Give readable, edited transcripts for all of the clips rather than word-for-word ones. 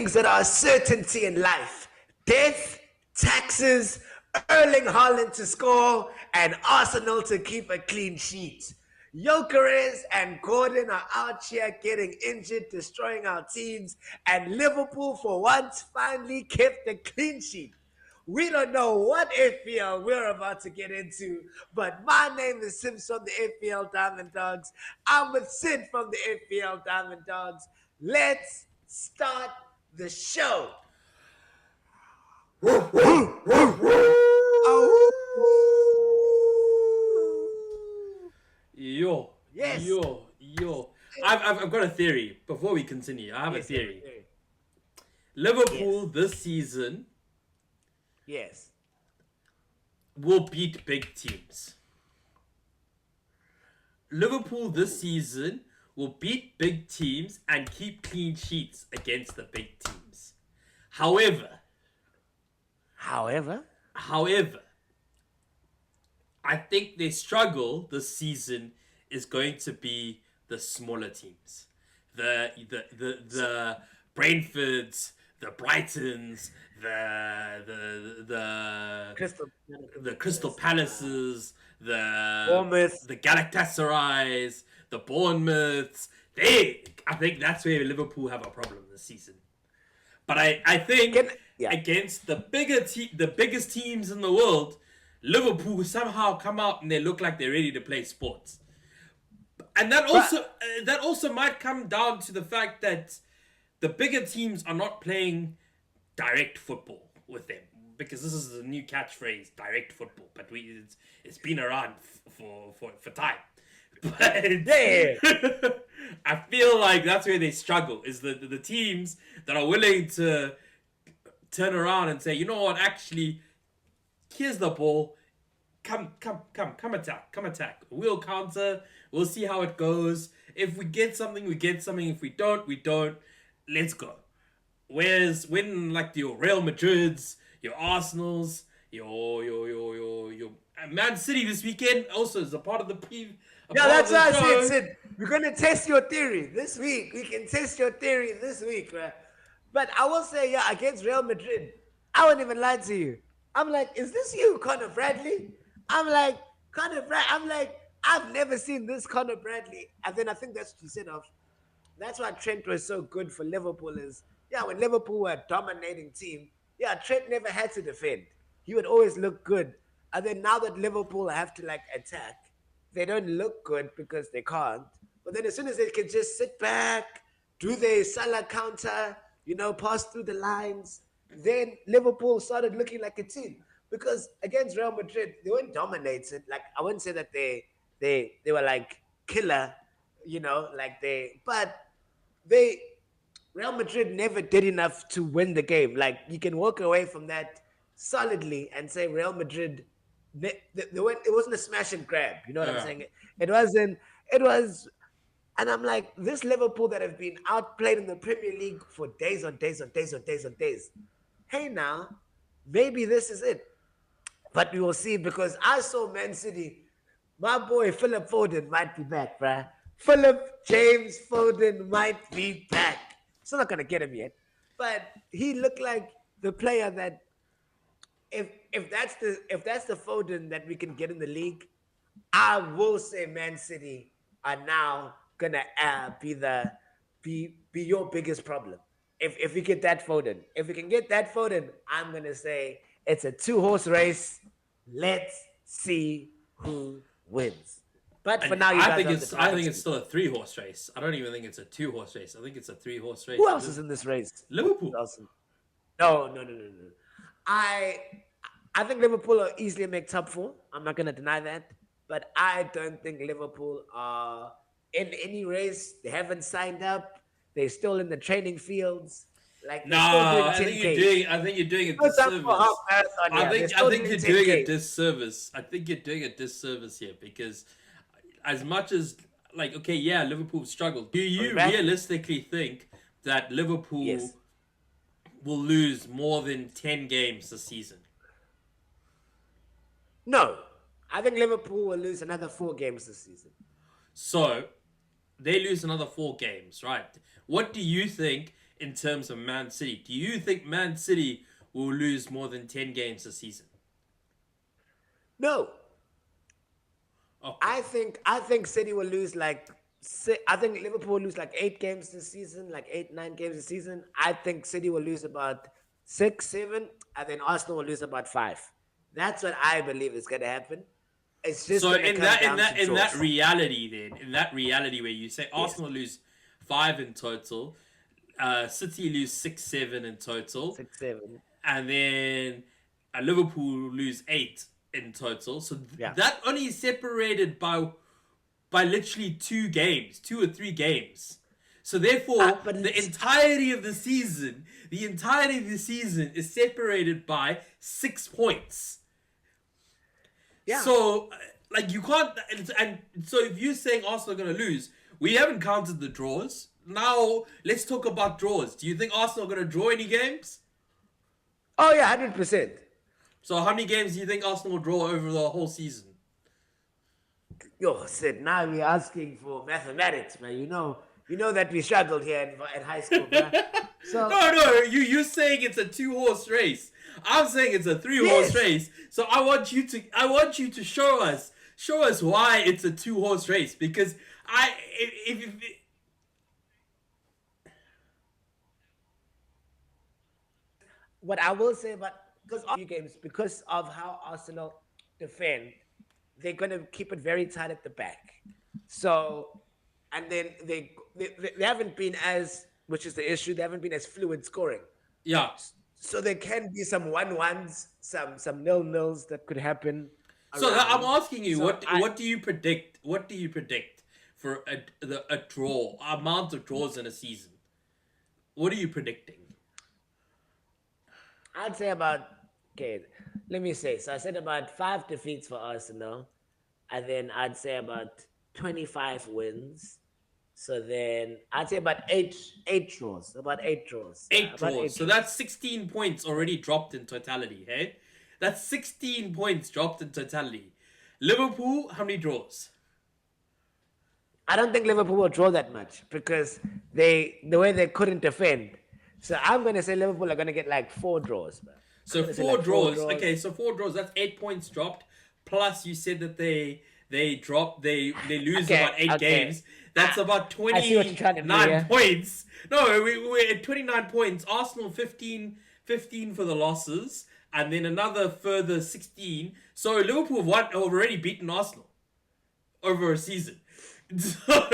things that are a certainty in life: death, taxes, Erling Haaland to score, and Arsenal to keep a clean sheet. Gyokerez and Gordon are out here getting injured, destroying our teams, and Liverpool, for once, finally kept a clean sheet. We don't know what FPL we're about to get into, but my name is Sims from the FPL Diamond Dogs. I'm with Sid from the FPL Diamond Dogs. Let's start the show. Yes. Yo. I've got a theory. Before we continue, I have a theory. Liverpool this season will beat big teams. Liverpool this season will beat big teams and keep clean sheets against the big teams. However, I think their struggle this season is going to be the smaller teams. The Brentfords, the Brightons, the Crystal Palaces, the Galatasarays, the Bournemouths. I think that's where Liverpool have a problem this season. But I think against the biggest teams in the world, Liverpool somehow come out and they look like they're ready to play sports. And that also might come down to the fact that the bigger teams are not playing direct football with them, because this is a new catchphrase, direct football. But it's been around for time. But I feel like that's where they struggle, is the teams that are willing to turn around and say, you know what, actually, here's the ball. Come attack. We'll counter. We'll see how it goes. If we get something, we get something. If we don't, we don't. Let's go. Whereas when like your Real Madrids, your Arsenals, your Man City this weekend also is a part of the that's what I said. We're gonna test your theory this week. We can test your theory this week, right? But I will say, against Real Madrid, I wouldn't even lie to you. I'm like, is this you, Conor Bradley? I'm like, I've never seen this Conor Bradley. And then I think that's what you said of. That's why Trent was so good for Liverpool is, when Liverpool were a dominating team, Trent never had to defend. He would always look good. And then now that Liverpool have to attack, they don't look good because they can't. But then as soon as they can just sit back, do their Salah counter, pass through the lines, then Liverpool started looking like a team. Because against Real Madrid, they weren't dominated. I wouldn't say that they were like killer, but Real Madrid never did enough to win the game. You can walk away from that solidly and say Real Madrid, it wasn't a smash and grab. You know what I'm saying? It was, and I'm like, this Liverpool that have been outplayed in the Premier League for days on days. Hey, now, maybe this is it. But we will see, because I saw Man City. My boy Philip Foden might be back, bruh. Philip James Foden might be back. Still not gonna get him yet, but he looked like the player that, if that's the Foden that we can get in the league, I will say Man City are now gonna be your biggest problem. If we get that Foden, if we can get that Foden, I'm gonna say it's a 2-horse race. Let's see who wins. But for now, I think it's still a 3-horse race. I don't even think it's a 2-horse race. I think it's a 3-horse race. Who else is in this race? Liverpool. No. I think Liverpool will easily make top 4. I'm not gonna deny that. But I don't think Liverpool are in any race. They haven't signed up. They're still in the training fields. I think you're doing a disservice. I think you're doing a disservice. I think you're doing a disservice here, because as much as Liverpool struggled. Do you realistically think that Liverpool will lose more than 10 games this season? No. I think Liverpool will lose another 4 games this season. So, they lose another 4 games, right? What do you think in terms of Man City. Do you think Man City will lose more than 10 games this season? No, Okay. I think City will lose like I think Liverpool will lose like 8 games this season, like 8, 9 games this season. I think City will lose about 6, 7, and then Arsenal will lose about 5. That's what I believe is going to happen. It's just So going to in come that in down to that in that draws. reality where you say Yes, Arsenal lose 5 in total, City lose 6, 7 in total, 6, 7. and then Liverpool lose 8 in total. So Yeah. that only is separated by literally 2 or 3 games. So therefore, But the entirety of the season, is separated by 6 points. yeah. So, like, you can't. And so, if you're saying Arsenal are going to lose, we haven't counted the draws. Now, let's talk about draws. Do you think Arsenal are going to draw any games? Oh yeah, 100%. So, how many games do you think Arsenal will draw over the whole season? Yo, Sid, now we're asking for mathematics, man. You know that we struggled here at high school, man. So No, you're saying it's a 2-horse race. I'm saying it's a 3-horse yes. race. So I want you to show us why it's a 2-horse race, because if What I will say about because of games, because of how Arsenal defend, they're gonna keep it very tight at the back. So, and then they haven't been as, which is the issue. They haven't been as fluid scoring. yeah. So there can be some 1-1s, some 0-0s that could happen. So I'm Around. asking you, So what do you predict? What do you predict for a draw amount of draws in a season? What are you predicting? I'd say about, okay, let me say. So I said about 5 defeats for Arsenal, and then I'd say about 25 wins. So then I'd say about eight draws. About 8 draws. Yeah, Eight about draws. eight So draws. that's 16 points already dropped in totality, hey? That's 16 points dropped in totality. Liverpool, how many draws? I don't think Liverpool will draw that much because the way they couldn't defend. So I'm gonna say Liverpool are gonna get like 4 draws, man. I'm So gonna say four like four draws. draws. Okay, so 4 draws. That's 8 points dropped. Plus, you said that they drop they lose Okay, about 8 games. That's about I see what you're trying to do, 29 yeah. points. No, we're at 29 points. Arsenal 15 for the losses, and then another further 16. So Liverpool have already beaten Arsenal over a season. So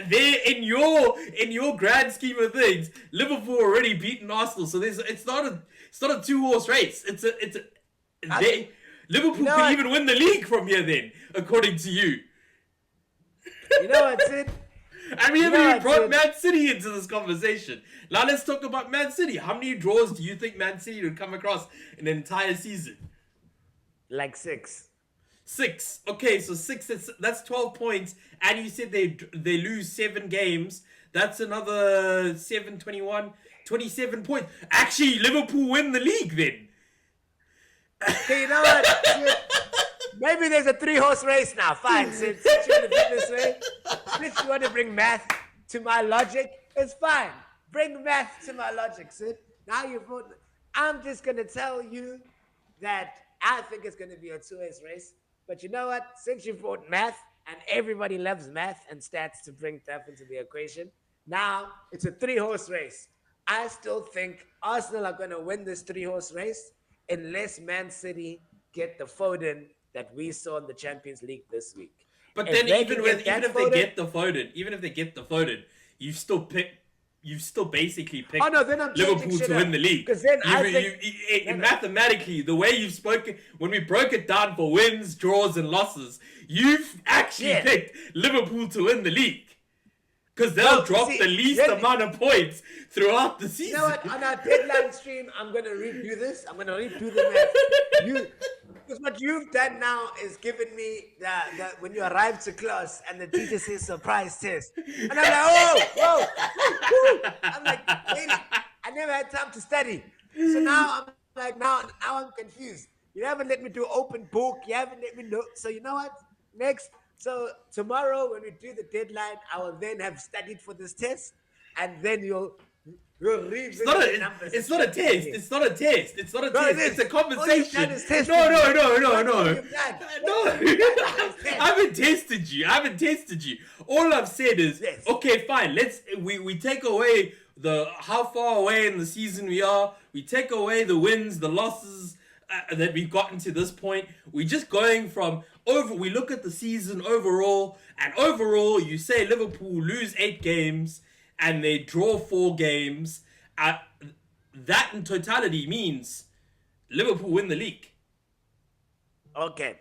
they in your grand scheme of things, Liverpool already beaten Arsenal. So it's not a 2-horse race. It's a they Liverpool You know could what? even win the league from here then, according to you. You know what, Sid? And we You haven't know even what, brought Sid? Man City into this conversation. Now let's talk about Man City. How many draws do you think Man City would come across in an entire season? Like 6. 6. Okay, so 6. That's 12 points. And you said they lose 7 games. That's another 7, 21, 27 points. Actually, Liverpool win the league then. Okay, you know what? Sid? Maybe there's a 3-horse race now. Fine, Sid. Since you want to be this way, since you want to bring math to my logic, it's fine. Bring math to my logic, Sid. Now you've brought. I'm just gonna tell you that I think it's gonna be a 2-horse race. But you know what? Since you brought math, and everybody loves math and stats to bring stuff into the equation, now it's a 3-horse race. I still think Arsenal are gonna win this 3-horse race unless Man City get the Foden that we saw in the Champions League this week. But If then they even can with get even that if they Foden, get the Foden, you've still basically picked oh no, then I'm changing Liverpool shit to up. win the league. Because then I think no. Mathematically, the way you've spoken, when we broke it down for wins, draws, and losses, you've actually Yeah. picked Liverpool to win the league. Because they'll Well, drop see, the least really- amount of points throughout the season. You know what? On our deadline stream, I'm gonna redo this. I'm gonna redo the math. Because what you've done now is given me the when you arrive to class and the teacher says surprise test, and I'm like, whoa, woo. I'm like, wait, I never had time to study. So now I'm like, now I'm confused. You haven't let me do open book. You haven't let me know. So you know what? Next. So tomorrow when we do the deadline, I will then have studied for this test, and then you'll We'll It's not revisit the a. numbers It's and not a shit again. test. It's not a test. It's not a No, it test. It's is. a All you've done conversation. is tested No, me. no, no, no, That's all no, you've done. no. That's all you've done is test. I haven't tested you. I haven't tested you. All I've said is, Yes. okay, fine. We take away the how far away in the season we are. We take away the wins, the losses that we've gotten to this point. We're just going from over. We look at the season overall, and overall, you say Liverpool lose 8 games and they draw 4 games. That in totality means Liverpool win the league. Okay.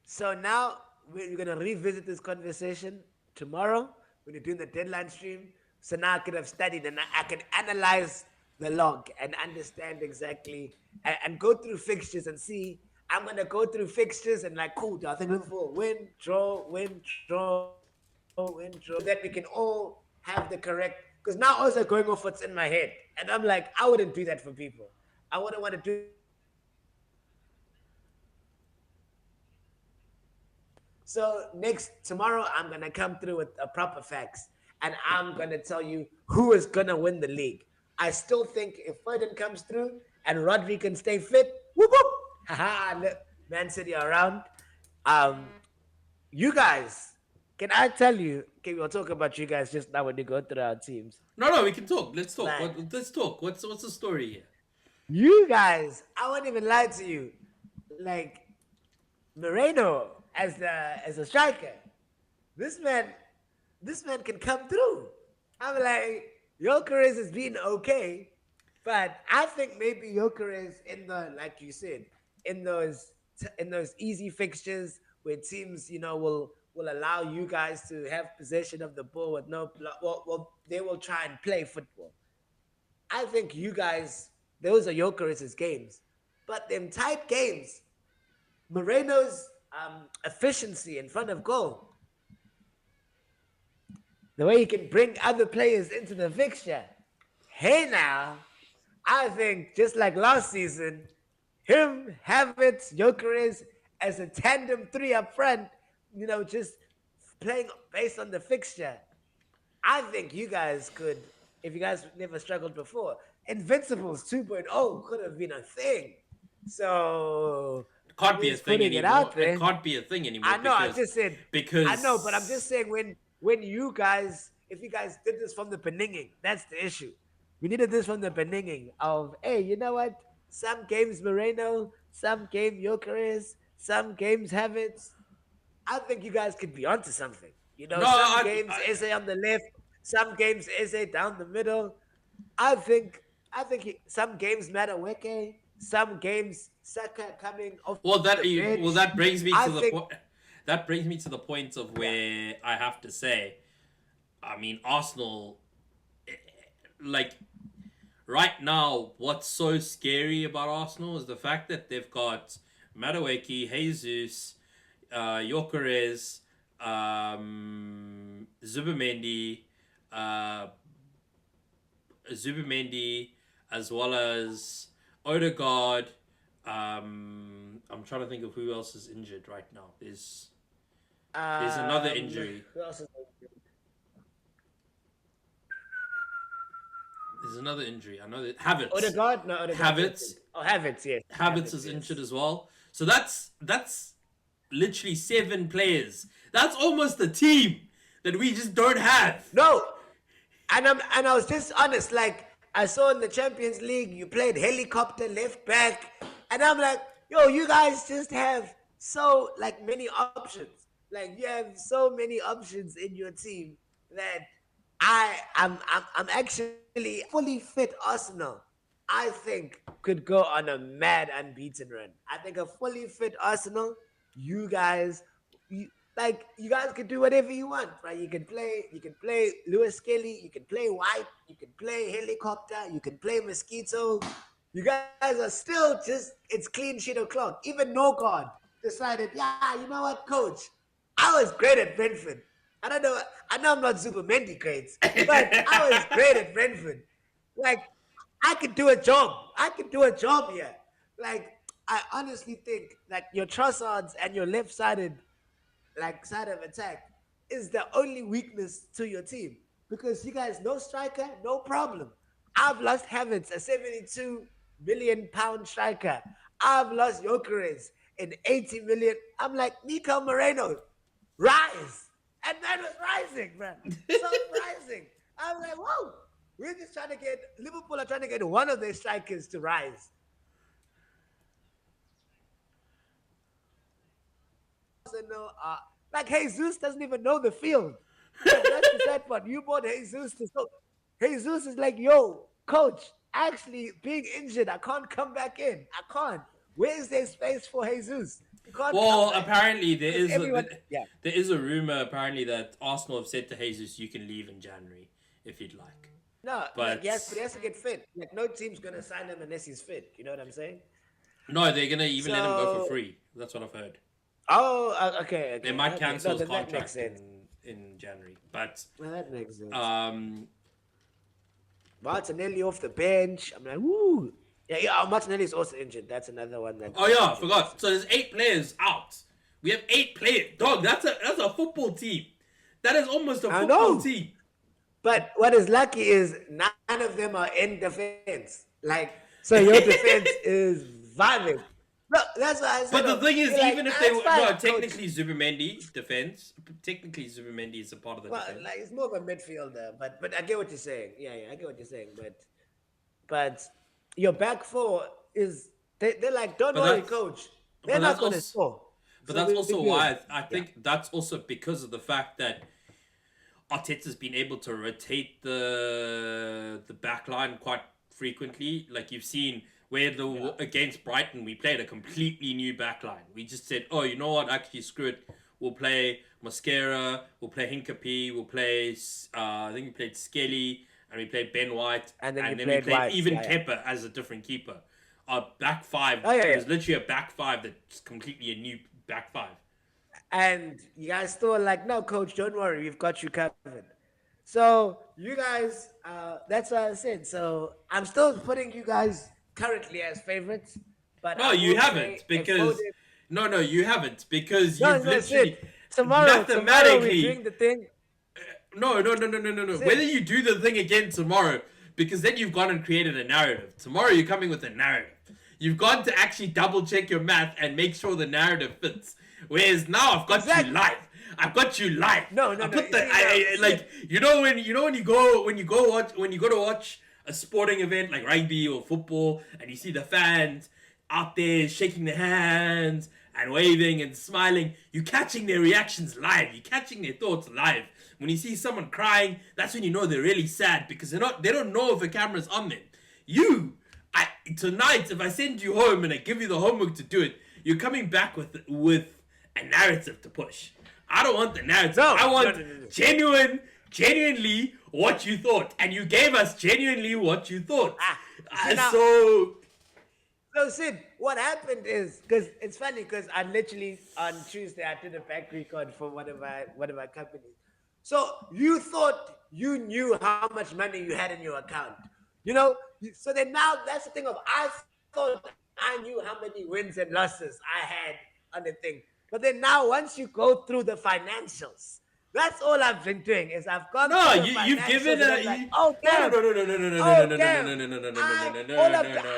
So now we're gonna revisit this conversation tomorrow when you're doing the deadline stream. So now I could have studied and I can analyze the log and understand exactly and go through fixtures and see. I'm gonna go through fixtures and like, cool. Do I think Liverpool win, draw, win, draw, win, draw? So that we can all have the correct. Because now also going off what's in my head, and I'm like, I wouldn't do that for people. I wouldn't want to do that for people. I want to do it for myself. So next tomorrow, I'm gonna come through with a proper facts, and I'm gonna tell you who is gonna win the league. I still think if Foden comes through and Rodri can stay fit, whoop whoop, haha, look, Man City are around. Um, you guys, can I tell you? Okay, we'll talk about you guys just now when you go through our teams. No, no, we can talk. Let's talk. Like Let's talk. What's the story here? you guys, I won't even lie to you. Like Moreno as a striker. This man, this man can come through. I'm like, Gyokerez has been okay, but I think maybe Gyokerez in the like you said in those easy fixtures where teams will allow you guys to have possession of the ball with no they will try and play football. I think you guys those are Gyokerez's games, but them tight games, Moreno's efficiency in front of goal, the way he can bring other players into the fixture. Hey now, I think just like last season, him, Havertz, Jokeris as a tandem three up front, just playing based on the fixture. I think you guys could, if you guys never struggled before, Invincibles 2.0 could have been a thing. So It can't I'm be a just thing putting it anymore. out It there. can't be a thing anymore I know. I just said. I know, but I'm just because saying when you guys, if you guys did this from the beginning, that's the issue. We needed this from the beginning of, hey, you know what? Some games Moreno, some game Jokeris, some games Havertz. I think you guys could be onto something. no, Some games Eze on the left, some games Eze down the middle. I think some games Madueke, some games Saka coming off the bench. that brings me I to the think point. That brings me to the point of yeah. where I have to say, I mean, Arsenal, like right now, what's so scary about Arsenal is the fact that they've got Madueke, Jesus, Gyokerez, Zubimendi, uh, Zubimendi, as well as Odegaard. I'm trying to think of who else is injured right now. There's another injury. Who else is There's another injury. I know that Havertz. Odegaard? No, Odegaard. Havertz. Oh, Havertz, yes. Havertz is injured as well. So that's literally 7 players. That's almost a team that we just don't have. No, and I was just honest. Like I saw in the Champions League, you played helicopter left back, and I'm like, yo, you guys just have so like many options. Like you have so many options in your team that I'm actually fully fit Arsenal. I think could go on a mad unbeaten run. I think a fully fit Arsenal, you guys, you guys can do whatever you want, right? You can play Lewis Kelly, you can play White, you can play Helicopter, you can play Mosquito. You guys are still just it's clean sheet o'clock. Even No God decided, yeah, you know what, coach? I was great at Brentford. I know I'm not Super Mendy grades, but I was great at Brentford. Like I could do a job. I could do a job here. Like I honestly think like your Trossards and your left-sided like side of attack is the only weakness to your team because you guys no striker, no problem. I've lost Havertz, a 72 million pound striker. I've lost Gyokerez, an 80 million. I'm like, Nico Moreno, rise. And man was rising, man. So rising. I'm like, whoa. We're just trying to get, Liverpool are trying to get one of their strikers to rise. No, like Jesus doesn't even know the field. That's the sad part. You bought Jesus to so Jesus is like, yo, coach, actually being injured, I can't come back in. I can't. Where is there space for Jesus? You can't Well, come back. apparently there is Everyone, yeah. there is a rumor apparently that Arsenal have said to Jesus, you can leave in January if you'd like. No, But like, yes, but he has to get fit. Like no team's gonna sign him unless he's fit. You know what I'm saying? no, they're gonna even let him go for So, free. That's what I've heard. oh, okay, They okay, might okay. cancel No, his then that makes contract sense. in January. But Well, that makes sense. Martinelli off the bench. I'm like, woo. Yeah, yeah. Martinelli's also injured. That's another one that. oh yeah, I forgot. So there's 8 players out. We have 8 players. Dog, that's a football team. That is almost a I football know. team. But what is lucky is none of them are in defense. Like, so your defense is vibing. No, that's what I said. But the thing is, You're even like, if they were fine, no, coach." technically Zubimendi defense. Technically Zubimendi is a part of the Well, defense. like it's more of a midfielder, but I get what you're saying. Yeah, I get what you're saying. But your back four is they're like, don't But worry, that's- coach. but They're not that's gonna also- score. But So that's we'll also be good. why I think that's also because of the fact that Arteta's been able to rotate the back line quite frequently. Like you've seen where against Brighton we played a completely new back line. We just said, oh, you know what? Actually, screw it. We'll play Mosquera. We'll play Hincapie. We'll play. I think we played Skelly and we played Ben White. And then we played played White, even yeah, yeah. Kepa as a different keeper. Our back five yeah. was literally a back five that's completely a new back five. And you guys still like, no, coach, don't worry, we've got you covered. So you guys, that's what I said. So I'm still putting you guys currently as favorites, but No, I you will haven't say because Foden- no, you haven't because no, you've no, literally Sid, tomorrow we're mathematically doing the thing. no. Sid. Whether you do the thing again tomorrow, because then you've gone and created a narrative. Tomorrow you're coming with a narrative. You've gone to actually double check your math and make sure the narrative fits. Whereas now I've got Exactly. you live. I've got you live. No, I no, put you the see, no, like you know when you go to watch a sporting event like rugby or football and you see the fans out there shaking their hands and waving and smiling, you're catching their reactions live. You're catching their thoughts live. When you see someone crying, that's when you know they're really sad because they don't know if the camera's on them. Tonight, if I send you home and I give you the homework to do it, you're coming back with a narrative to push. I don't want the narrative. No, I want no. genuinely what you thought, and you gave us genuinely what you thought. now- So So Sid, what happened is because it's funny because I literally on Tuesday I did a back record for one of my companies. So you thought you knew how much money you had in your account, you know? So then now that's the thing of I thought I knew how many wins and losses I had on the thing, but then now once you go through the financials. That's all I've been doing is I've gone. no, through the you've given financials and I'm like, oh damn,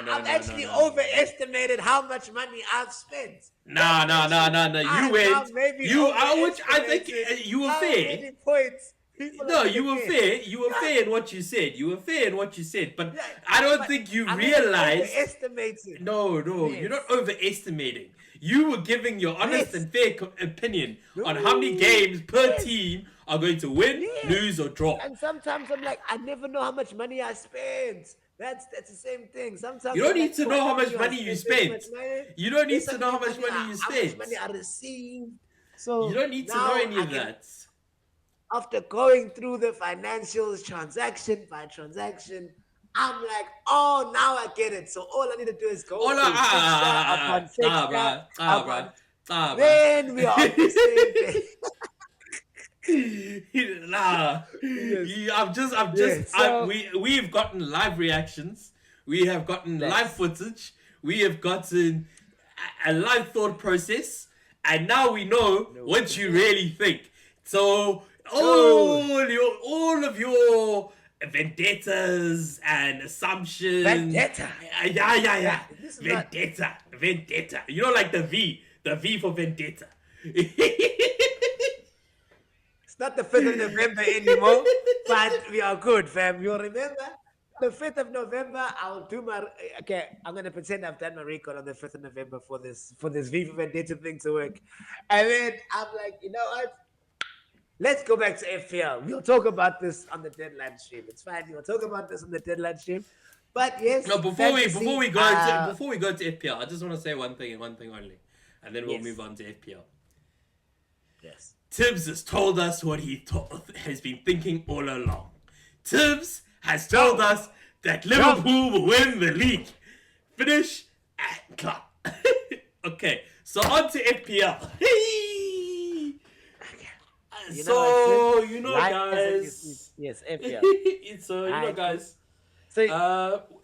I've actually overestimated how much money I've spent. No. Which I think you were fair. No, you were fair. You were fair in what you said. But I don't think you realized. Overestimated. No, you're not overestimating. You were giving your honest and fair opinion on how many games per team are going to win, lose, or draw. And sometimes I'm like, I never know how much money I spent. That's the same thing. Sometimes You don't I'm need like, to oh, know I how never much knew I money you spent this spent. much money. You don't need This to know how much money you How much spent. money I received. So You don't need to now know any I of can- that. After going through the financials transaction by transaction, I'm like, oh, now I get it. So all I need to do is go to Bruh. Then we are on the same page. We've gotten live reactions. We have gotten live footage. We have gotten a live thought process, and now we know what you really think. So all of your vendettas and assumptions. Vendetta. Yeah. This is not. Vendetta. You know, like the V for vendetta. It's not the 5th of November anymore, but we are good, fam. You'll remember the 5th of November. I'll do my. Okay, I'm gonna pretend I've done my record on the 5th of November for this Viva Vendetta thing to work, and then I'm like, you know what? Let's go back to FPL. We'll talk about this on the deadline stream. It's fine. We'll talk about this on the deadline stream. But yes, No, fantasy, before we go to FPL, I just want to say one thing and one thing only, and then we'll move on to FPL. Yes. Tibbs has told us what he has been thinking all along. Tibbs has told us that Liverpool will win the league. Finish and clap. Okay, so on to FPL. Guys. Yes, FPL. Guys. So,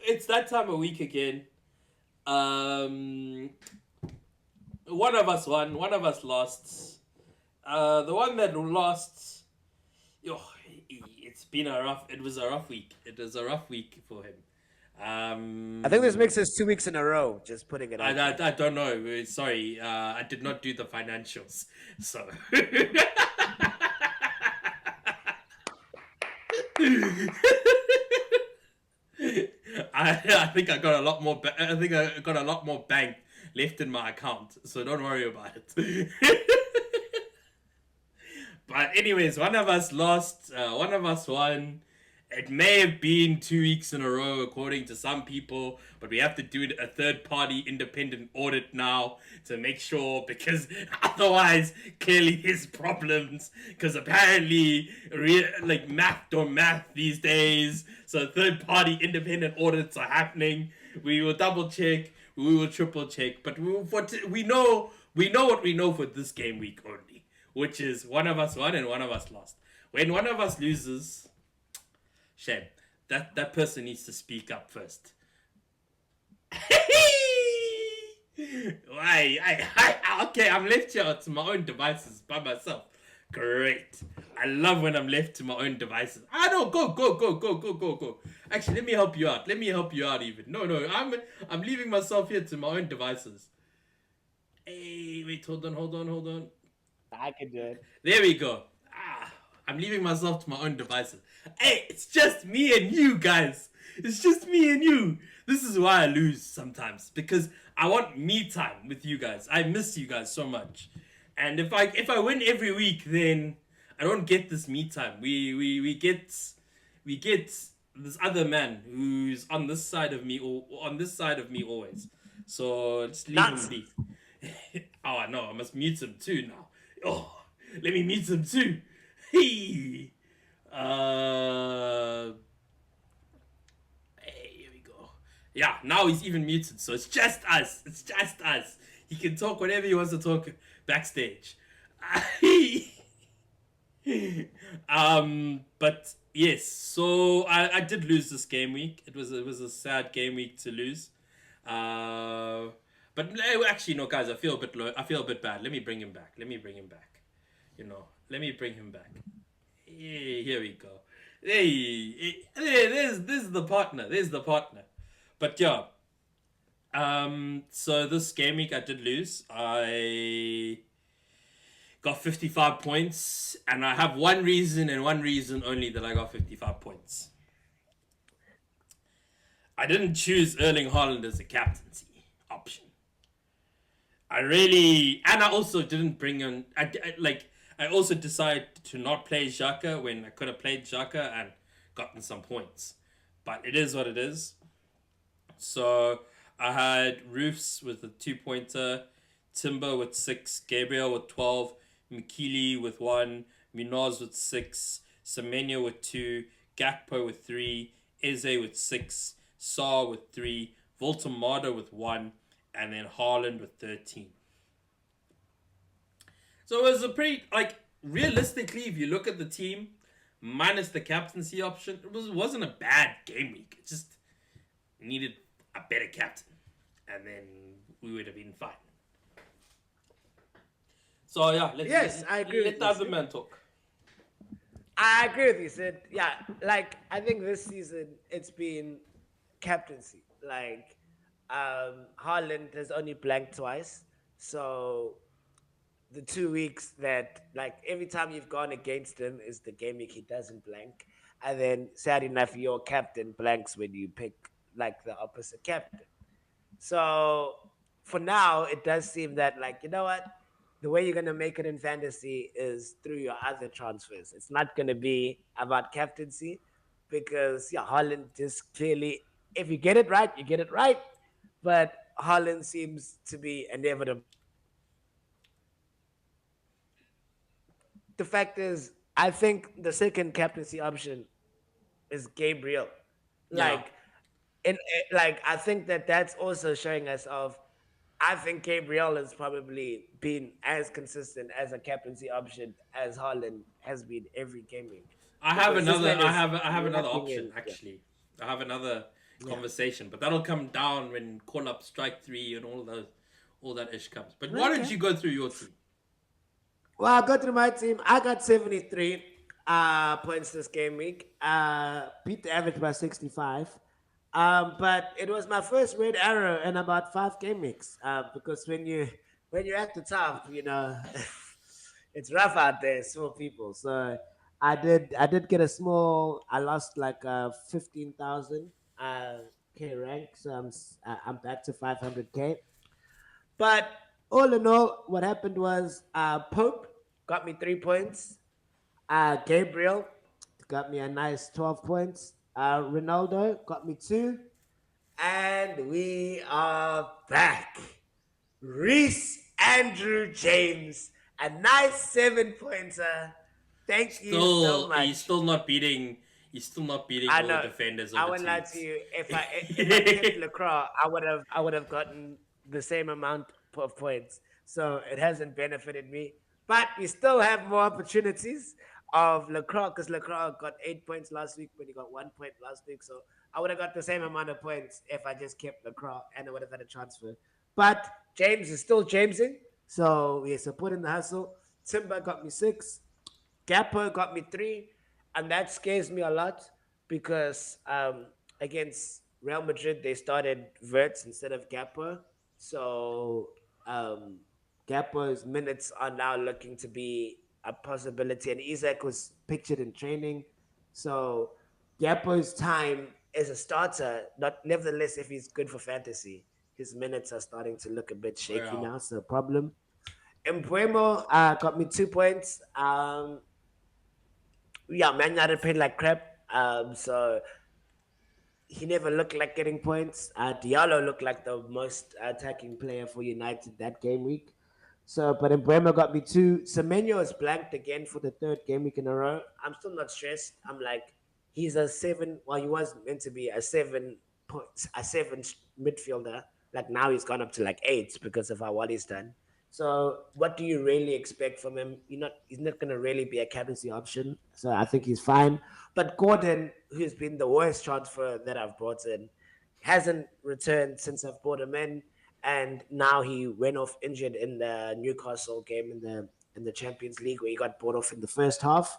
it's that time of week again. One of us won, one of us lost. The one that lost, it was a rough week. It was a rough week for him. I think this makes us 2 weeks in a row. Just putting it out. I don't know. Sorry, I did not do the financials, so. I think I got a lot more. I think I got a lot more bank left in my account, so don't worry about it. But anyways, one of us lost, one of us won. It may have been 2 weeks in a row, according to some people, but we have to do a third-party independent audit now to make sure, because otherwise, clearly there's problems, because apparently, math don't math these days, so third-party independent audits are happening. We will double-check, we will triple-check, but we know what we know for this game week only, which is one of us won and one of us lost. When one of us loses... Shame. That person needs to speak up first. Why? Okay, I'm left here to my own devices by myself. Great. I love when I'm left to my own devices. No, go. Actually, let me help you out. Even. No, I'm leaving myself here to my own devices. Hey, wait, hold on. I can do it. There we go. I'm leaving myself to my own devices. Hey, it's just me and you, guys. It's just me and you. This is why I lose sometimes, because I want me time with you guys. I miss you guys so much. And if I win every week, then I don't get this me time. We get this other man who's on this side of me, or on this side of me always. So just leave him be. Oh no, I must mute him too now. Oh, let me mute him too. Hey, here we go. Yeah, now he's even muted, so it's just us. He can talk whatever he wants to talk backstage. But yes, so I did lose this game week. It was a sad game week to lose. But actually, no, guys, I feel a bit low. I feel a bit bad. Let me bring him back. Let me bring him back. Hey, here we go. Hey, this is the partner. There's the partner. But yeah. So this game week I did lose. I got 55 points, and I have one reason and one reason only that I got 55 points. I didn't choose Erling Haaland as a captaincy option. I also didn't bring in. I also decided to not play Xhaka when I could have played Xhaka and gotten some points. But it is what it is. So I had Roofs with a 2-pointer, Timber with 6, Gabriel with 12, Mikili with 1, Munoz with 6, Semenyo with 2, Gakpo with 3, Eze with 6, Saar with 3, Voltamada with 1, and then Haaland with 13. So it was a pretty, realistically, if you look at the team, minus the captaincy option, it wasn't a bad game week. It just needed a better captain. And then we would have been fine. So yeah, I agree. Let the other man talk. I agree with you, Sid. Yeah, like I think this season it's been captaincy. Like Haaland has only blanked twice. So the 2 weeks that like every time you've gone against him is the game week he doesn't blank. And then sad enough your captain blanks when you pick like the opposite captain. So for now, it does seem that like you know what, the way you're gonna make it in fantasy is through your other transfers. It's not gonna be about captaincy because yeah, Holland just clearly, if you get it right, you get it right. But Holland seems to be inevitable. The fact is, I think the second captaincy option is Gabriel. Yeah, Like, like I think that that's also showing us of. I think Gabriel has probably been as consistent as a captaincy option as Haaland has been every game week I have because this another. man is I have another locking option in. Yeah, actually. I have another yeah. conversation, but that'll come down when call up strike three and all that ish comes. But why don't Okay. you go through your team? Well, I'll go through my team. I got 73 points this game week. Beat the average by 65. But it was my first red arrow in about 5 game weeks. Because when you're at the top, you know, it's rough out there, small people. So I did get a small. I lost like 15,000 k rank. So I'm back to 500k. But all in all, what happened was Pope got me 3 points. Gabriel got me a nice 12 points. Ronaldo got me two. And we are back. Reese Andrew James, a nice 7 pointer. Thank you so He's much. still not beating. He's still not beating I all the know. defenders of I the won't lie to teams. you. If I kept Lacroix, I would have gotten the same amount of points. So it hasn't benefited me. But we still have more opportunities of Lacroix because Lacroix got 8 points last week, but he got 1 point last week. So I would have got the same amount of points if I just kept Lacroix and I would have had a transfer. But James is still Jamesing. So we're supporting the hustle. Timber got me 6. Gapper got me 3, and that scares me a lot because against Real Madrid they started Verts instead of Gapper, so um, Gapper's minutes are now looking to be a possibility, and Isaac was pictured in training, so Gapper's time as a starter, not nevertheless, if he's good for fantasy, his minutes are starting to look a bit shaky Well, now, so problem. Embuemo got me 2 points. Yeah, Man United played like crap. So he never looked like getting points. Diallo looked like the most attacking player for United that game week. So, but Embuemo got me two. Semenyo is blanked again for the third game week in a row. I'm still not stressed. I'm like, he's a 7. Well, he was meant to be a 7 points, a 7 midfielder. Like now he's gone up to like 8 because of how well he's done. So, what do you really expect from him? He's not going to really be a captaincy option. So, I think he's fine. But Gordon, who's been the worst transfer that I've brought in, hasn't returned since I've brought him in, and now he went off injured in the Newcastle game in the Champions League where he got brought off in the first half.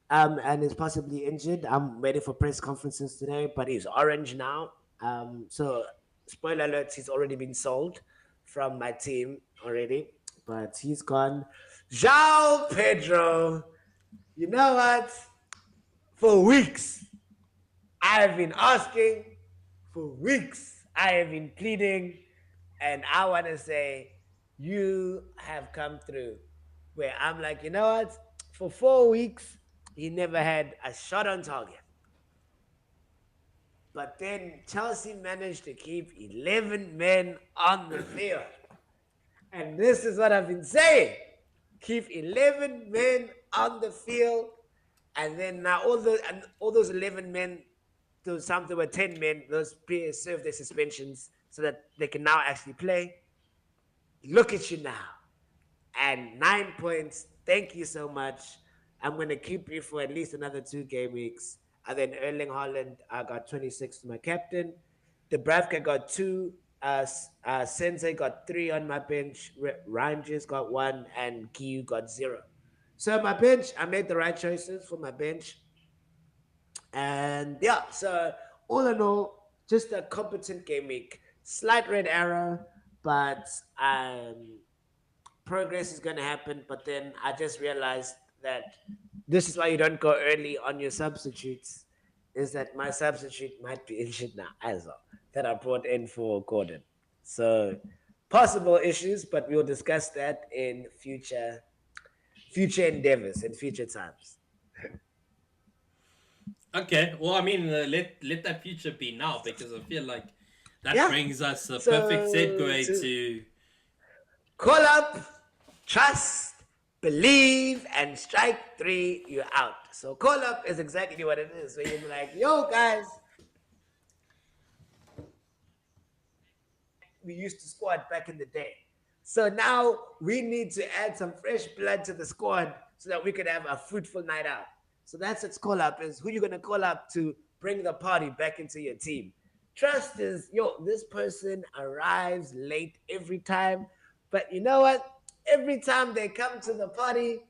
And is possibly injured. I'm waiting for press conferences today, but he's orange now. So spoiler alert, he's already been sold from my team already, but he's gone. João Pedro, you know what? For weeks, I have been asking. For weeks, I have been pleading, and I want to say, you have come through. Where I'm like, you know what? For 4 weeks, he never had a shot on target. But then Chelsea managed to keep 11 men on the field. And this is what I've been saying. Keep 11 men on the field. And then now all those 11 men, to some there were 10 men, those players served their suspensions so that they can now actually play. Look at you now. And 9 points. Thank you so much. I'm going to keep you for at least another 2 game weeks. And then Erling Haaland, I got 26 to my captain. Dubravka got 2. Sensei got 3 on my bench. Rangers got 1. And Kiyu got 0. So my bench, I made the right choices for my bench. And yeah, so all in all, just a competent game week. Slight red arrow, but progress is going to happen. But then I just realized that this is why you don't go early on your substitutes, is that my substitute might be injured now as well, that I brought in for Gordon. So possible issues, but we'll discuss that in future endeavors and future times. Okay, well, I mean, let that future be now because I feel like that Yeah. brings us a perfect So segue to to. call up, trust, believe, and strike three, you're out. So call up is exactly what it is. So you're like, yo, guys, we used to squad back in the day. So now we need to add some fresh blood to the squad so that we could have a fruitful night out. So that's what call up is. Who you gonna call up to bring the party back into your team? Trust is, yo, this person arrives late every time, but you know what? Every time they come to the party,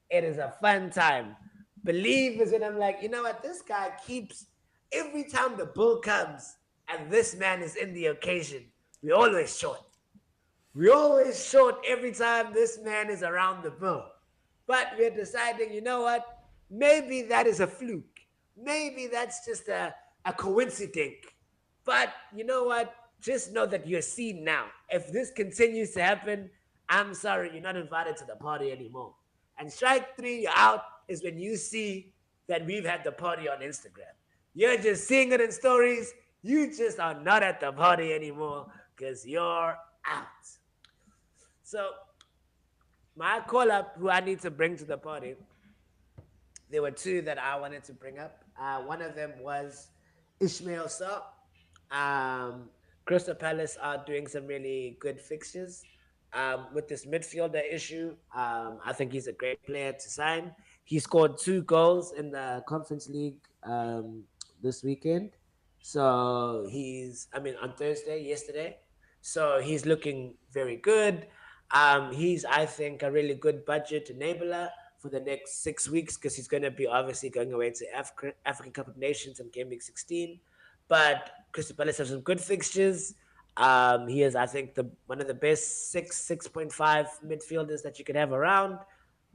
it is a fun time. Believe is when I'm like, you know what? This guy keeps every time the bull comes and this man is in the occasion, we always short. We always short every time this man is around the bill. But we're deciding, you know what? Maybe that is a fluke. Maybe that's just a coincidence. But you know what? Just know that you're seen now. If this continues to happen, I'm sorry, you're not invited to the party anymore. And strike three, you're out, is when you see that we've had the party on Instagram. You're just seeing it in stories. You just are not at the party anymore because you're out. So my call up who I need to bring to the party, there were two that I wanted to bring up. One of them was Ishmael Sa. Crystal Palace are doing some really good fixtures. With this midfielder issue, I think he's a great player to sign. He scored 2 goals in the Conference League this weekend. So I mean, on Thursday, yesterday. So he's looking very good. He's, I think, a really good budget enabler for the next 6 weeks because he's going to be obviously going away to African Cup of Nations in Game Week 16. But Crystal Palace have some good fixtures. He is, I think, the one of the best 6.5 midfielders that you could have around.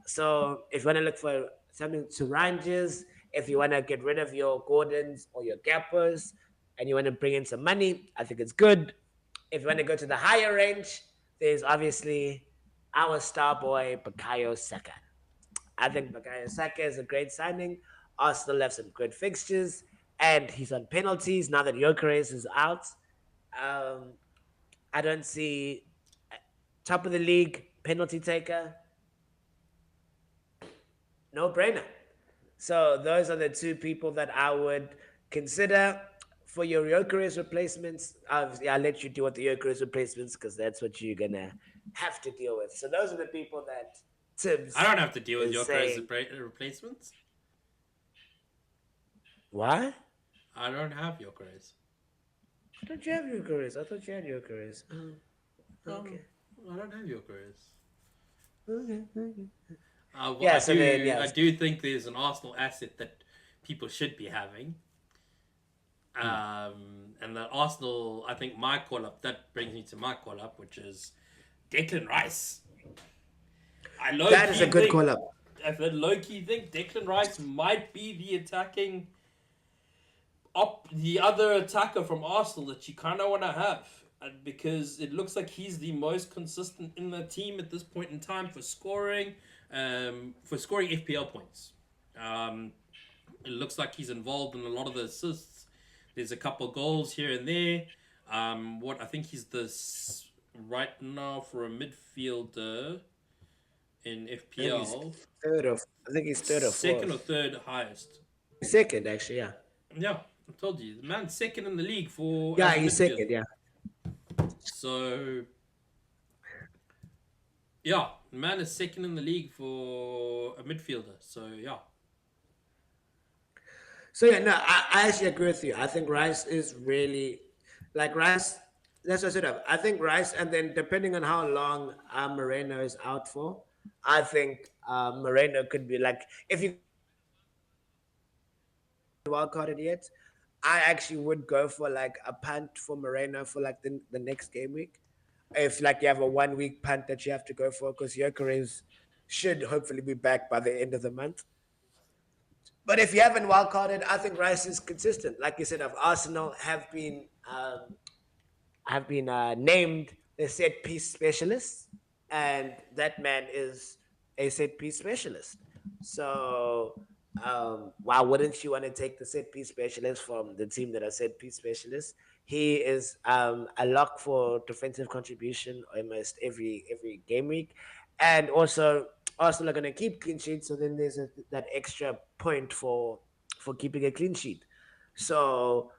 So if you want to look for something to ranges, if you want to get rid of your Gordons or your Gappers, and you want to bring in some money, I think it's good. If you want to go to the higher range, there's obviously our star boy Bukayo Saka. I think Bukayo Saka is a great signing. Arsenal have some good fixtures, and he's on penalties now that Gyokerez is out. Um, I don't see top of the league penalty taker, no brainer. So those are the two people that I would consider for your Gyokerez replacements. Obviously, I'll let you deal with the Gyokerez replacements because that's what you're gonna have to deal with. So those are the people that I Tibbs don't have to deal with is Gyokerez saying. replacements. Why? I don't have Gyokerez. I thought you have Gyokerez. I thought you had Gyokerez. Um, Okay. I don't have Gyokerez. Okay. Okay. Well, Yeah. So then, I yes. do think there's an Arsenal asset that people should be having. And the Arsenal, I think my call up, that brings me to my call up, which is Declan Rice. I low That is a key good think, call up. I low key think Declan Rice might be the attacking, the other attacker from Arsenal that you kind of want to have. Because it looks like he's the most consistent in the team at this point in time for scoring FPL points. Um, it looks like he's involved in a lot of the assists. There's a couple goals here and there. What I think he's right now for a midfielder in I think he's FPL, third or I think he's third or second or fourth. third highest. Second, actually. Yeah. Yeah, I told you, the man's second in the league for Yeah, as a he's second. midfielder. Yeah. So yeah, the man is second in the league for a midfielder. So yeah. So yeah, no, I actually agree with you. I think Rice is really like Rice. That's what I said. I think Rice, and then depending on how long Moreno is out for, I think Moreno could be like, if you guys haven't wildcarded yet, I actually would go for like a punt for Moreno for like the next game week. If like you have a 1 week punt that you have to go for, because Gyokerez should hopefully be back by the end of the month. But if you haven't wildcarded, I think Rice is consistent. Like you said, of Arsenal have been named the set piece specialist, and that man is a set piece specialist. So why wouldn't you want to take the set piece specialist from the team that are set piece specialists? He is a lock for defensive contribution almost every game week, and also Arsenal are going to keep clean sheets. So then there's that extra point for keeping a clean sheet. So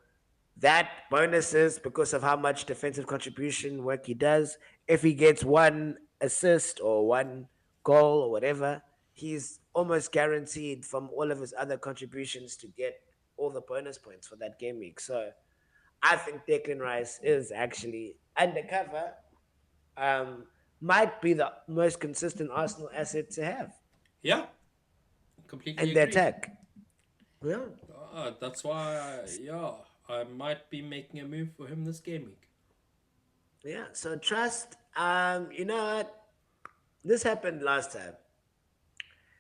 that bonuses because of how much defensive contribution work he does. If he gets one assist or one goal or whatever, he's almost guaranteed from all of his other contributions to get all the bonus points for that game week. So I think Declan Rice is actually undercover. Um, might be the most consistent Arsenal asset to have Yeah, completely in the agree. attack. Yeah. That's why, yeah, I might be making a move for him this game week. Yeah. So trust. You know what? This happened last time.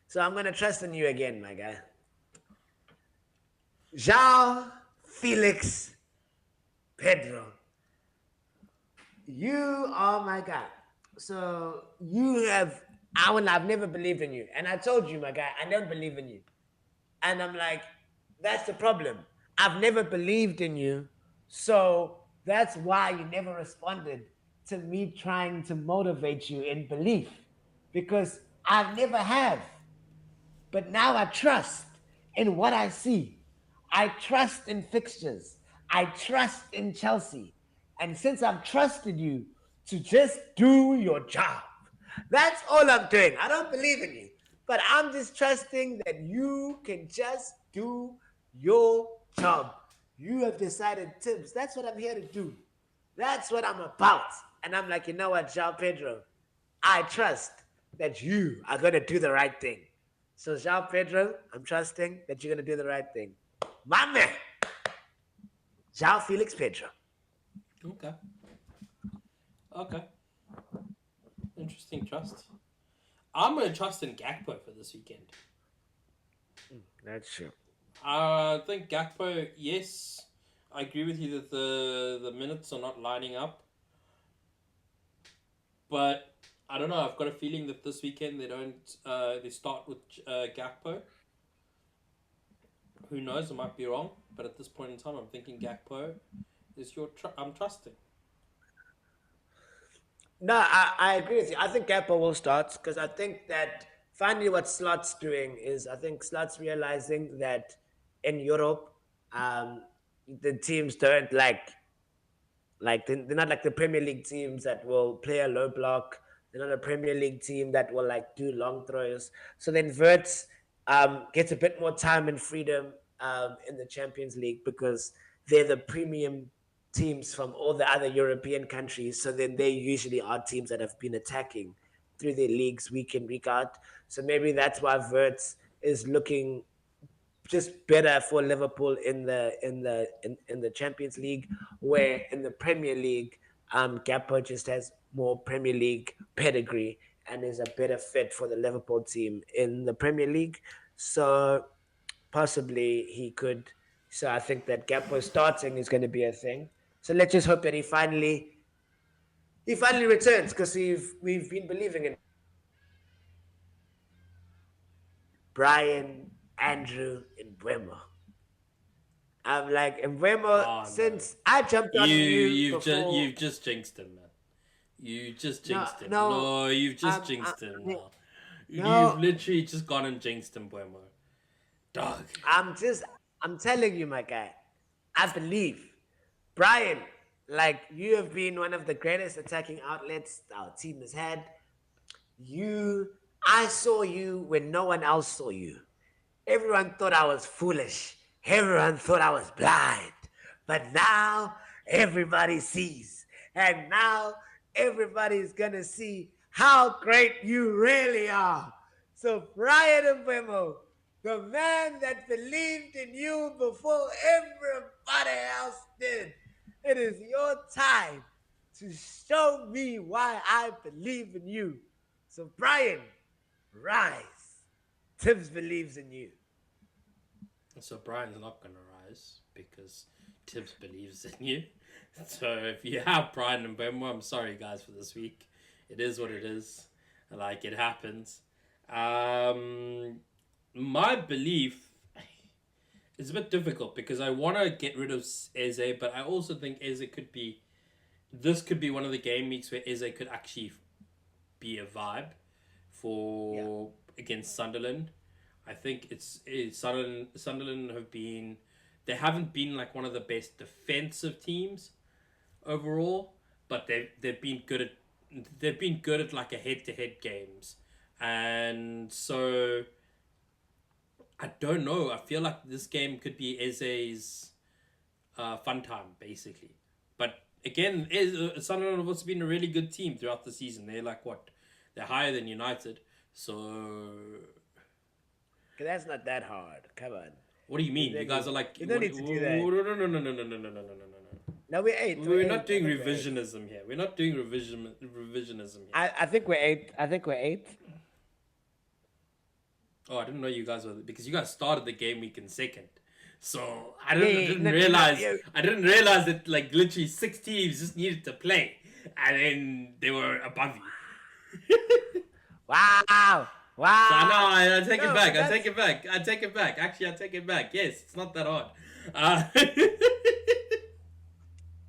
So I'm gonna trust in you again, my guy. João Felix Pedro. You are my guy. So I've never believed in you. And I told you, my guy, I don't believe in you. And I'm like, that's the problem. I've never believed in you. So that's why you never responded to me trying to motivate you in belief. Because I never have. But now I trust in what I see. I trust in fixtures. I trust in Chelsea. And since I've trusted you to just do your job, that's all I'm doing. I don't believe in you, but I'm just trusting that you can just do your job. You have decided, Tibbs, that's what I'm here to do. That's what I'm about. And I'm like, you know what, João Pedro, I trust that you are going to do the right thing. So, João Pedro, I'm trusting that you're going to do the right thing. My man, João Felix Pedro. Okay. Okay. Interesting trust. I'm going to trust in Gakpo for this weekend. That's true. I think Gakpo, yes, I agree with you that the minutes are not lining up. But I don't know. I've got a feeling that this weekend they don't. They start with Gakpo. Who knows? I might be wrong. But at this point in time, I'm thinking Gakpo is your. I'm trusting. No, I agree with you. I think Gakpo will start because I think that finally what Slot's doing is I think Slot's realizing that in Europe, the teams don't they're not like the Premier League teams that will play a low block. They're not a Premier League team that will like do long throws. So then Verts gets a bit more time and freedom in the Champions League because they're the premium teams from all the other European countries. So then they usually are teams that have been attacking through their leagues week in, week out. So maybe that's why Verts is looking just better for Liverpool in the Champions League, where in the Premier League, Gakpo just has more Premier League pedigree and is a better fit for the Liverpool team in the Premier League. So possibly he could. So I think that Gakpo starting is going to be a thing. So let's just hope that he finally returns because we've been believing in Brian, Andrew, and Buemo. I'm like, and Buemo, Oh no. since I jumped on you before. You've just jinxed him, man. You just No, jinxed him. no, No, you've just I, jinxed him now. You've no, literally just gone and jinxed him, Buemo. Dog. I'm telling you, my guy, I believe. Brian, like, you have been one of the greatest attacking outlets our team has had. I saw you when no one else saw you. Everyone thought I was foolish. Everyone thought I was blind. But now everybody sees. And now everybody's going to see how great you really are. So, Brian Mbemo, the man that believed in you before everybody else did, it is your time to show me why I believe in you. So, Brian, rise. Tibbs believes in you. So Brian's not gonna rise because Tibbs believes in you. So if you have Brian and Bemo, I'm sorry guys for this week. It is what it is. Like it happens. Um, my belief is a bit difficult because I want to get rid of Eze, but I also think Eze could be. This could be one of the game weeks where Eze could actually be a vibe Yeah. for against Sunderland. I think it's Sunderland have been they haven't been like one of the best defensive teams overall, but they've been good at like a head to head games, and so I don't know. I feel like this game could be Eze's fun time basically, but again, Sunderland have also been a really good team throughout the season. They're like what they're higher than United, so Because that's not that hard. Come on. what do you mean? You guys are like, You don't what, need to do that. no, no, no, no, no, no, no, no, no, no, no. No, we're eight. We're We're eight. not doing I think we're eight. revisionism here. We're not doing revisionism here. I think we're eight. I think we're eight. Oh, I didn't know you guys were because you guys started the game week in second. So Yeah. I didn't realize that like literally 6 teams just needed to play, and then they were above you. Wow. So no, Wow. I take No, it back. but I take that's it back. I take it back. Actually, I take it back. Yes, it's not that hard. Uh,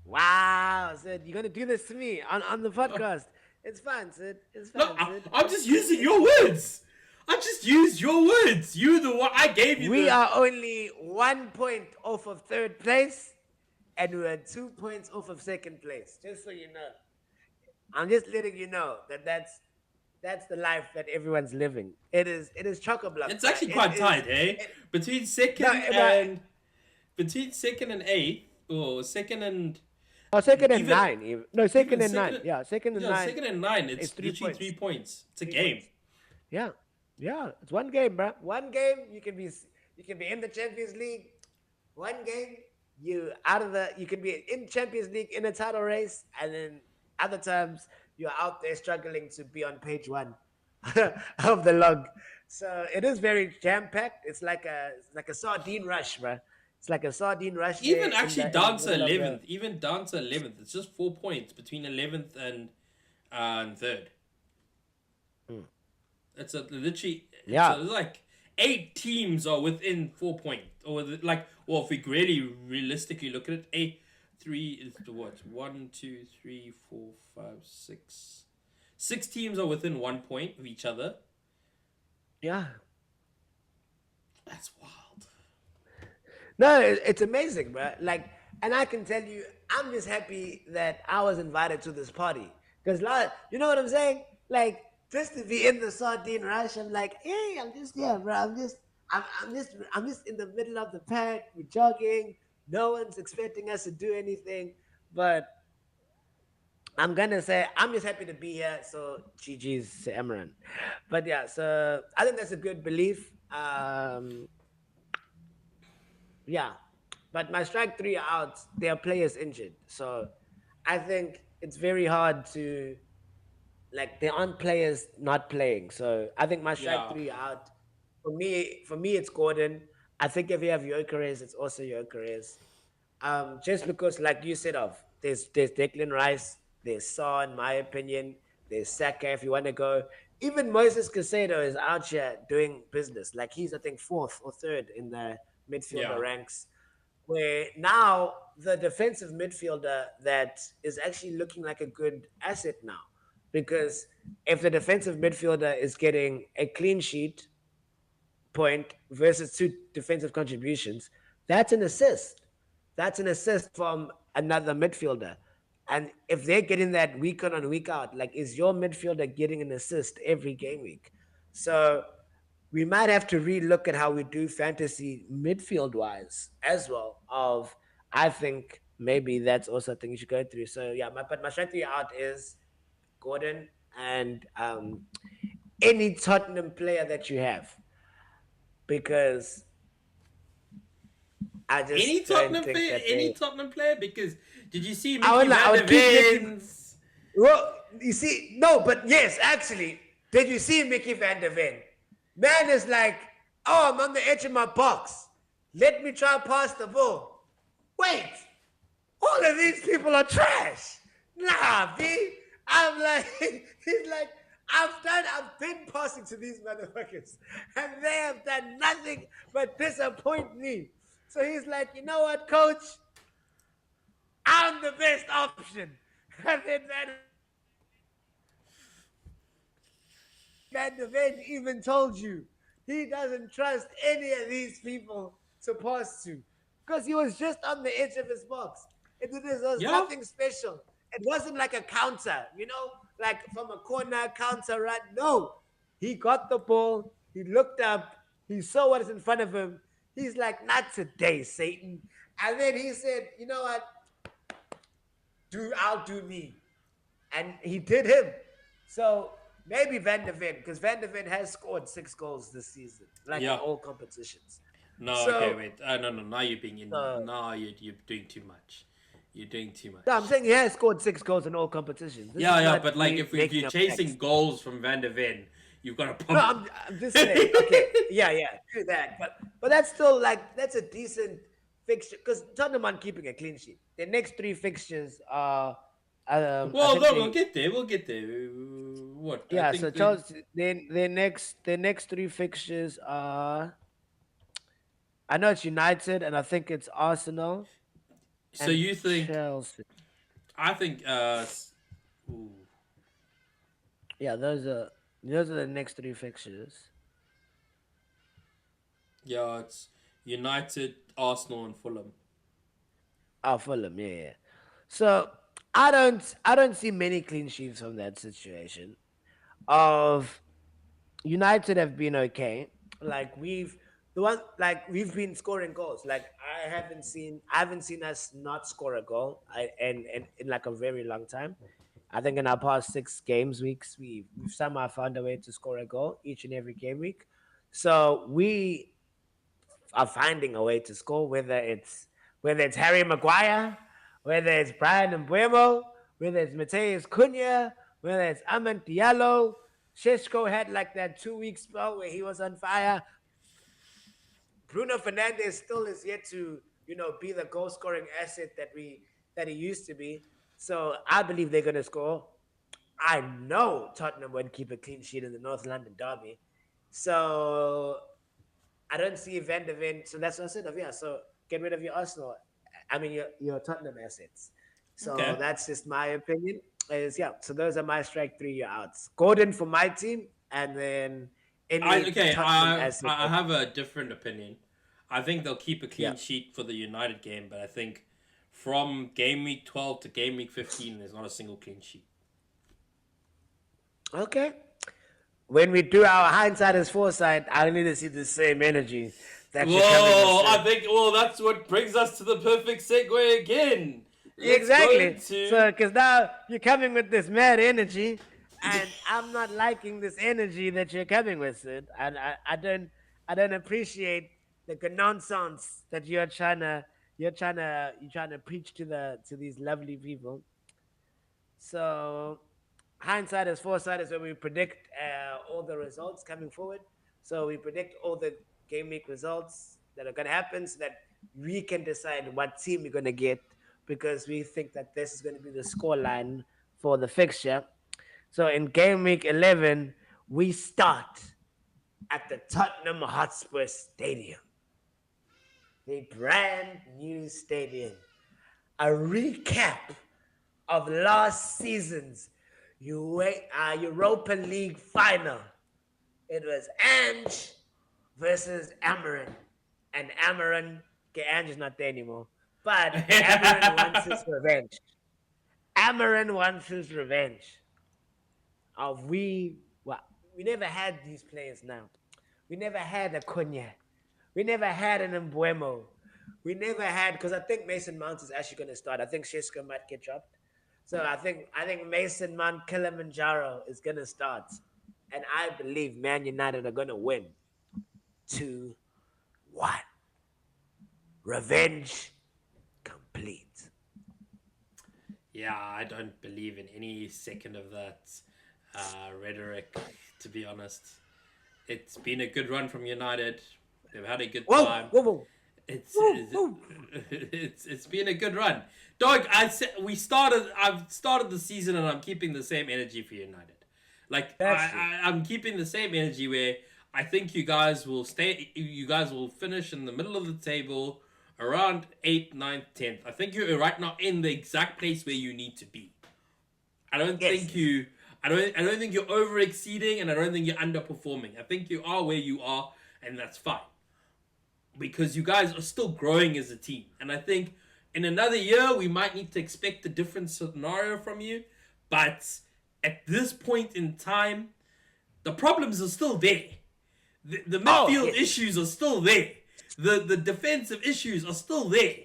wow, Sid. You're gonna do this to me on the podcast. It's fine, Sid. It's no, fine, Sid. I'm just using your words. I just used your words. You the one I gave you. We The are only 1 point off of third place, and we're 2 points off of second place. Just so you know, I'm just letting you know that that's the life that everyone's living. It is chock a block. It's actually quite tight, eh? It, Between no, second but and between second and eighth, or second and oh, second and even nine. No, second even and nine. second, Yeah, second and yeah, nine. second and nine. It's It's three literally points. 3 points. It's a Three game. points. Yeah, yeah. It's one game, bro. One game you can be in the Champions League. One game you can be in Champions League in a title race, and then other times you're out there struggling to be on page one of the log. So it is very jam packed. It's like a sardine rush, bro. It's like a sardine rush there Even actually in the down to middle of the. 11th. Even down to 11th. It's just 4 points between 11th and third. It's a literally. Yeah. It's like 8 teams are within 4 points, or like, well, if we really realistically look at it, three is the what? 1, 2, 3, 4, 5, 6. 6 teams are within 1 point of each other. Yeah. That's wild. No, it's amazing, bro. Like, and I can tell you, I'm just happy that I was invited to this party. Because, you know what I'm saying? Like, just to be in the sardine rush, I'm like, hey, I'm just here, bro. I'm just in the middle of the pack. We're jogging. No one's expecting us to do anything. But I'm gonna say I'm just happy to be here. So GG's to Emran. But yeah, so I think that's a good belief. Yeah, but my strike three out, there are players injured, so I think it's very hard to like there aren't players not playing. So I think my strike Yeah. three out for me it's Gordon. I think if you have Gyokerez, it's also Gyokerez. Just because like you said of there's Declan Rice, there's Saw in my opinion, there's Saka if you want to go. Even Moses Casado is out here doing business. Like he's I think fourth or third in the midfielder Yeah. ranks. Where now the defensive midfielder that is actually looking like a good asset now. Because if the defensive midfielder is getting a clean sheet point versus two defensive contributions, that's an assist. That's an assist from another midfielder. And if they're getting that week on week out, like is your midfielder getting an assist every game week? So we might have to relook at how we do fantasy midfield wise as well. Of I think maybe that's also a thing you should go through. So yeah, but my strategy out is Gordon and any Tottenham player that you have, because I just don't think that Any they. Tottenham player? Because did you see I Mickey would, I Van would der keep Mickey. Ven's? Well, you see, no, but yes, actually, did you see Mickey Van der Ven? Man is like, oh, I'm on the edge of my box. Let me try pass the ball. Wait, all of these people are trash. Nah, B. I'm like, he's like, I've been passing to these motherfuckers, and they have done nothing but disappoint me. So he's like, you know what, coach? I'm the best option. And then Van de Ven even told you he doesn't trust any of these people to pass to because he was just on the edge of his box. There was Yeah, nothing special. It wasn't like a counter, like from a corner counter run. No, he got the ball. He looked up. He saw what is in front of him. He's like, not today, Satan. And then he said, you know what? I'll do me. And he did him. So maybe Van de Ven, because Van de Ven has scored 6 goals this season, like in yeah. all competitions. No, okay, So wait. No, no. Now you're being in. uh, Now you're doing too much. You're doing too no, I'm much. saying he has scored 6 goals in all competitions. This Yeah, is yeah. not But like, me if making you're up chasing facts. goals from Van der Ven, you've got to No, pump. I'm just saying. Okay, yeah, yeah, do that. But that's still like that's a decent fixture because Tottenham are keeping a clean sheet. The next 3 fixtures are, I Well, think no, we'll they. get there. We'll get there. What? I Yeah, so think the. Chelsea, their next 3 fixtures are, I know it's United, and I think it's Arsenal So and you think? Chelsea. I think. Ooh. Yeah, those are the next 3 fixtures. Yeah, it's United, Arsenal, and Fulham. Oh, Fulham, yeah, yeah. So I don't see many clean sheets from that situation. Of United have been okay. Like we've been scoring goals. Like I haven't seen us not score a goal. And in like a very long time. I think in our past 6 weeks, we've somehow found a way to score a goal each and every game week. So we are finding a way to score, whether it's Harry Maguire, whether it's Brian Mbuemo, whether it's Mateus Cunha, whether it's Amand Diallo. Sheshko had like that 2 week spell where he was on fire. Bruno Fernandes still is yet to, be the goal scoring asset that he used to be. So I believe they're gonna score. I know Tottenham won't keep a clean sheet in the North London derby. So I don't see Van de Ven. So that's what I said of, yeah. So get rid of your Arsenal. I mean your Tottenham assets. So Okay. that's just my opinion. Is yeah. So those are my strike 3 year outs. Gordon for my team, and then I any okay. Tottenham asset. I have a different opinion. I think they'll keep a Yeah. clean sheet for the United game, but I think from game week 12 to game week 15, there's not a single clean sheet. Okay. When we do our hindsight as foresight, I need to see the same energy that you're coming with, Whoa! I Sid. think that's what brings us to the perfect segue again. Let's go Exactly. into So, because now you're coming with this mad energy, and I'm not liking this energy that you're coming with, Sid. And I don't appreciate the nonsense that you're trying to preach to these lovely people. So hindsight is foresight is when we predict all the results coming forward. So we predict all the game week results that are going to happen so that we can decide what team we're going to get because we think that this is going to be the score line for the fixture. So in game week 11, we start at the Tottenham Hotspur Stadium, the brand new stadium. A recap of last season's Europa League final. It was Ange versus Amarin. And Amarin, okay, Ange is not there anymore. But Amarin wants his revenge. Amarin wants his revenge. Well, we never had these players now. We never had a Cunha. We never had an Mbuemo. We never had, because I think Mason Mount is actually going to start. I think Shesko might get dropped. So I think Mason Mount Kilimanjaro is gonna start, and I believe Man United are gonna win 2-1. Revenge complete. Yeah, I don't believe in any second of that rhetoric, to be honest. It's been a good run from United. They've had a good Whoa, time. whoa, whoa, It's whoa, whoa. it's been a good run, dog. I said we started. I've started the season and I'm keeping the same energy for United. Like That's true. I'm keeping the same energy where I think you guys will stay. You guys will finish in the middle of the table, around 8th, 9th, 10th. I think you're right now in the exact place where you need to be. I don't Yes, think yes. you. I don't think you're over exceeding, and I don't think you're underperforming. I think you are where you are, and that's fine because you guys are still growing as a team. And I think in another year, we might need to expect a different scenario from you. But at this point in time, the problems are still there. The Oh, midfield yes, issues are still there. The defensive issues are still there.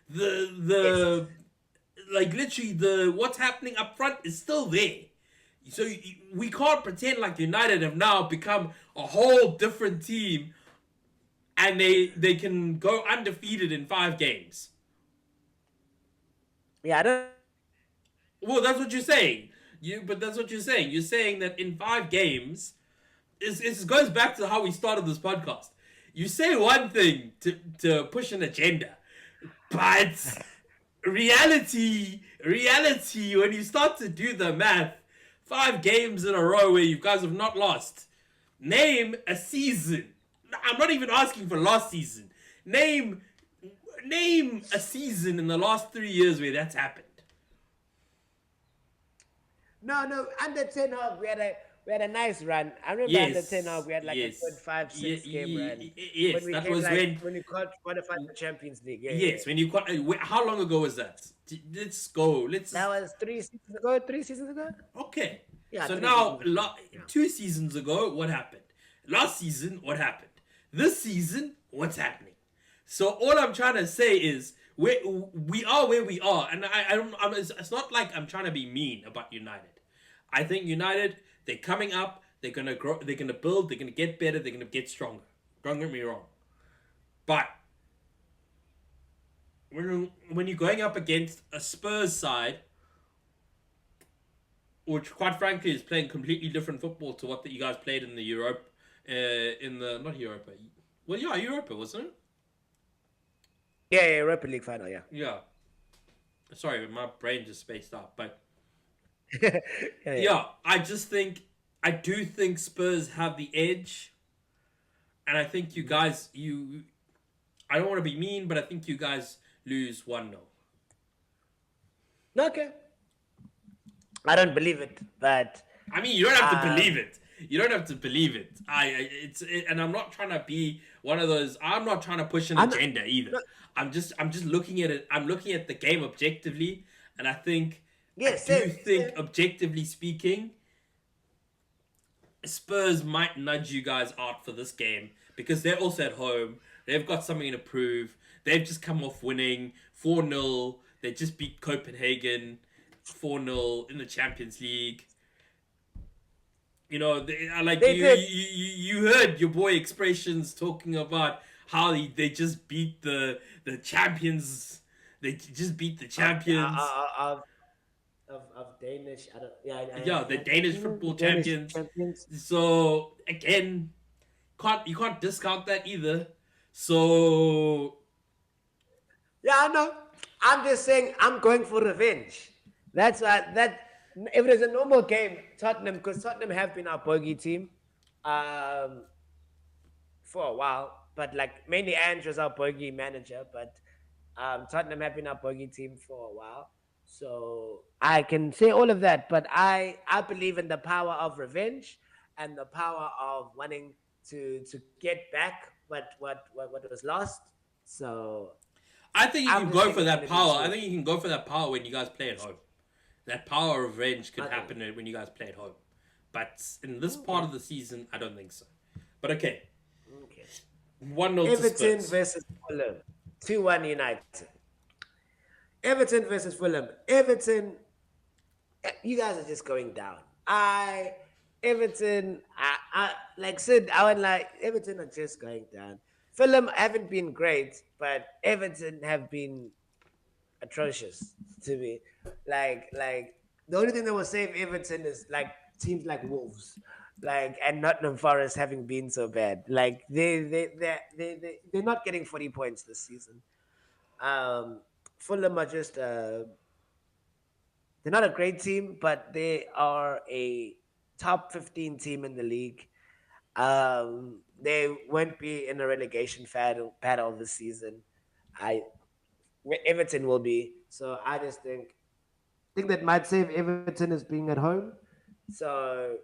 The yes. the like literally the what's happening up front is still there. So we can't pretend like United have now become a whole different team and they can go undefeated in 5 games. Yeah, I don't think so. Well, that's what you're saying. But that's what you're saying. You're saying that in 5 games, it goes back to how we started this podcast. You say one thing to push an agenda, but reality, when you start to do the math, 5 games in a row where you guys have not lost. Name a season. I'm not even asking for last season. Name name a season in the last 3 years where that's happened. No, no. Under 10 Hawk, we had a nice run. I remember under 10 Hawk, Yes, we had like a good yes, 5-6 game run when yes. we That came was like when. when we qualified for Champions League. Yeah, yeah. Yes, when you quite. How long ago was that? Let's go. That was 3 seasons ago. 3 seasons ago. Okay. Yeah, So three now, seasons ago. Yeah. 2 seasons ago, what happened? Last season, what happened? This season, what's happening? So all I'm trying to say is we are where we are, and I don't. It's not like I'm trying to be mean about United. I think United, they're coming up. They're gonna grow. They're gonna build. They're gonna get better. They're gonna get stronger. Don't get me wrong. But when you're going up against a Spurs side, which quite frankly is playing completely different football to what that you guys played in the Europe, in the not Europa. Well, yeah, Europa, wasn't it? Yeah, yeah, Europa League final. Yeah. Yeah. Sorry, my brain just spaced out. But Yeah, yeah. yeah, I do think Spurs have the edge, and I think you guys, I don't want to be mean, but I think you guys lose 1-0. Okay. I don't believe it, but I mean, you don't have to um, believe it. You don't have to believe it. And I'm not trying to be one of those. I'm not trying to push an I'm not, agenda either. I'm just looking at it. I'm looking at the game objectively, and I yeah, do same, think same. objectively speaking, Spurs might nudge you guys out for this game because they're also at home. They've got something to prove. They've just come off winning 4-0. They just beat Copenhagen 4-0 in the Champions League. You know, like They did. you heard your boy Expressions talking about how they just beat the champions. They just beat the Of, champions. of Danish. I don't. Yeah, Yeah, the Danish the football Danish champions. champions. So again, you can't discount that either. So Yeah, I know. I'm just saying I'm going for revenge. That's that. If it is a normal game, Tottenham, because Tottenham have been our bogey team, um, for a while. But like mainly Andrew's our bogey manager, but Tottenham have been our bogey team for a while. So I can say all of that, but I believe in the power of revenge and the power of wanting to get back what was lost. So I think you I'm can just go saying for it's that gonna be power. I two. think you can go for that power when you guys play at home. That power of revenge could Okay. happen when you guys play at home. But in this part Okay. of the season, I don't think so. But okay, Okay. 1-0 to Everton Spurs. versus Fulham. 2-1 United. Everton versus Fulham. Everton. You guys are just going down. Everton, like Sid, I would like Everton are just going down. Fulham haven't been great, but Everton have been atrocious to me. Like the only thing that will save Everton is like teams like Wolves, like and Nottingham Forest having been so bad. Like they're not getting 40 points this season. Um, Fulham are just they're not a great team, but they are a top 15 team in the league. They won't be in a relegation battle this season. I Everton will be. So I just think that might save Everton is being at home. So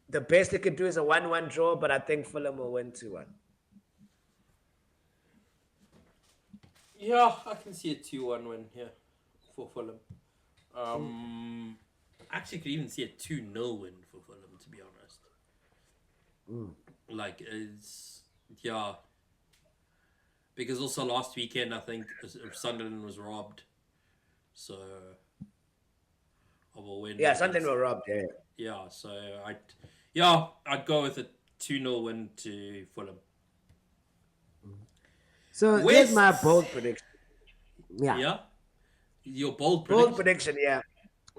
the best they could do is a 1-1 draw, but I think Fulham will win 2-1. Yeah, I can see a 2-1 win here for Fulham. Um, actually, could even see a 2-0 win for Fulham, to be honest. Like, it's. Yeah. Because also last weekend, I think Sunderland was robbed. So, of a win Yeah, something against. will rob. Yeah. Yeah, so I'd. Yeah, I'd go with a 2-0 win to Fulham. So here's my West. bold prediction. Yeah, Yeah? Your bold bold prediction? prediction. Yeah,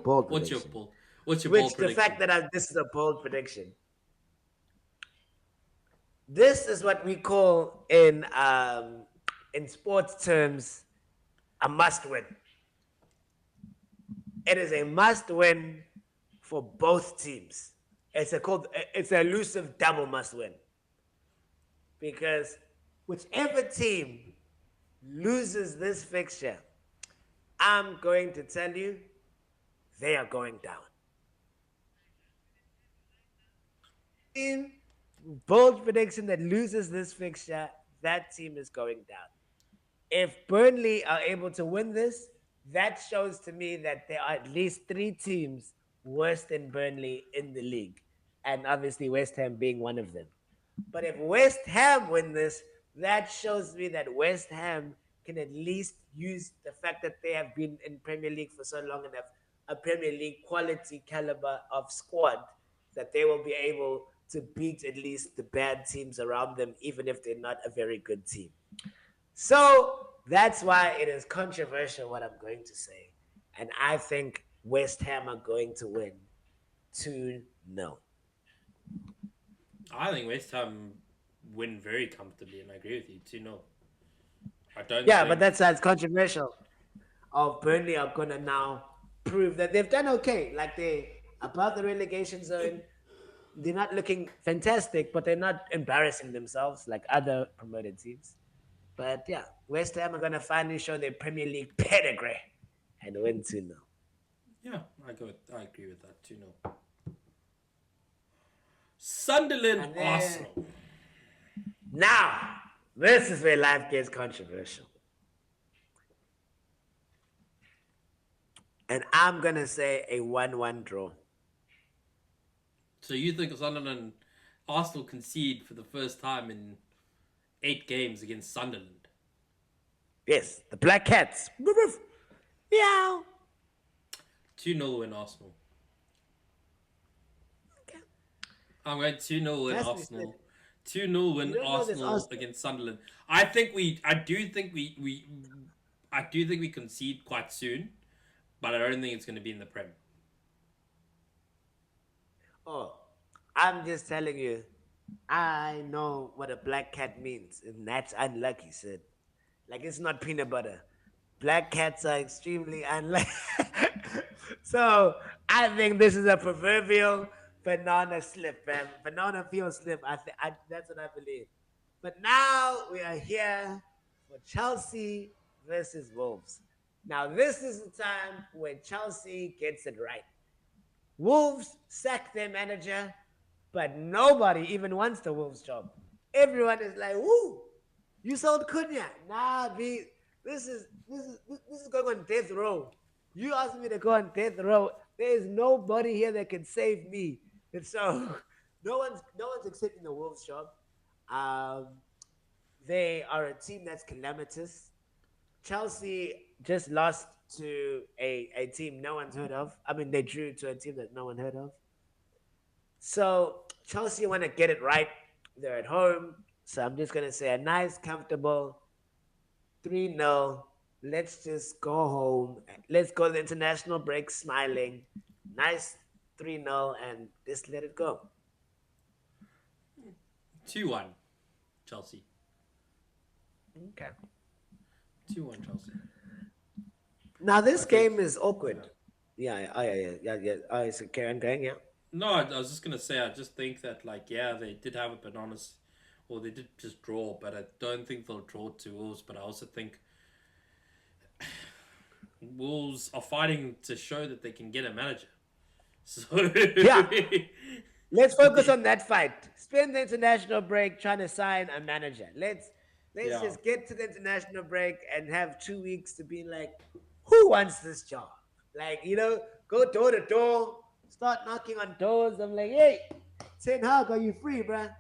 bold What's your prediction. bold? What's your bold Which the prediction? fact that this is a bold prediction. This is what we call in sports terms a must win. It is a must win for both teams. It's an elusive double must win because whichever team loses this fixture, I'm going to tell you they are going down. Team bold prediction that loses this fixture, that team is going down. If Burnley are able to win this, that shows to me that there are at least three teams worse than Burnley in the league. And obviously, West Ham being one of them. But if West Ham win this, that shows me that West Ham can at least use the fact that they have been in Premier League for so long and have a Premier League quality caliber of squad that they will be able to beat at least the bad teams around them, even if they're not a very good team. So that's why it is controversial what I'm going to say. And I think West Ham are going to win 2-0. I think West Ham win very comfortably, and I agree with you. 2-0. I don't Yeah, but think. that's controversial. Of Burnley are gonna now prove that they've done okay. Like they above the relegation zone. They're not looking fantastic, but they're not embarrassing themselves like other promoted teams. But yeah, West Ham are gonna finally show their Premier League pedigree and win 2-0. Yeah, I agree with that. 2-0. Sunderland And then Arsenal. now, this is where life gets controversial. And I'm gonna say a 1-1 draw. So you think Sunderland Arsenal concede for the first time in 8 games against Sunderland? Yes, the Black Cats. Woof, woof. Meow. 2-0 win Arsenal. Okay. I'm going 2-0 win That's what he said. Arsenal. 2-0 You win don't know this Arsenal Arsenal. against Sunderland. I do think we concede quite soon, but I don't think it's going to be in the Prem. Oh, I'm just telling you, I know what a black cat means, and that's unlucky, Sid. Like it's not peanut butter. Black cats are extremely unlucky. So I think this is a proverbial banana slip, man. Banana peel slip. That's what I believe. But now we are here for Chelsea versus Wolves. Now this is the time when Chelsea gets it right. Wolves sacked their manager, but nobody even wants the Wolves job. Everyone is like, "Woo, you sold Cunha." Nah, B, this is going on death row. You asked me to go on death row. There is nobody here that can save me. And so no one's accepting the Wolves job. Um, they are a team that's calamitous. Chelsea just lost to a team no one's heard of. I mean, they drew to a team that no one heard of. So Chelsea want to get it right. They're at home. So I'm just going to say a nice, comfortable 3-0. Let's just go home. Let's go to the international break smiling. Nice 3-0 and just let it go. 2-1 Chelsea. Okay. 2-1 Chelsea. Now this game is awkward. Yeah. So Karen going, yeah. No, I was just gonna say. I just think that, like, yeah, they did have a bananas, or they did just draw, but I don't think they'll draw to Wolves. But I also think Wolves are fighting to show that they can get a manager. So Yeah. Let's focus on that fight. Spend the international break trying to sign a manager. Let's Yeah. just get to the international break and have 2 weeks to be like, who wants this job? Like, go door to door, start knocking on doors. I'm like, hey, Ten Hag, are you free, bruh?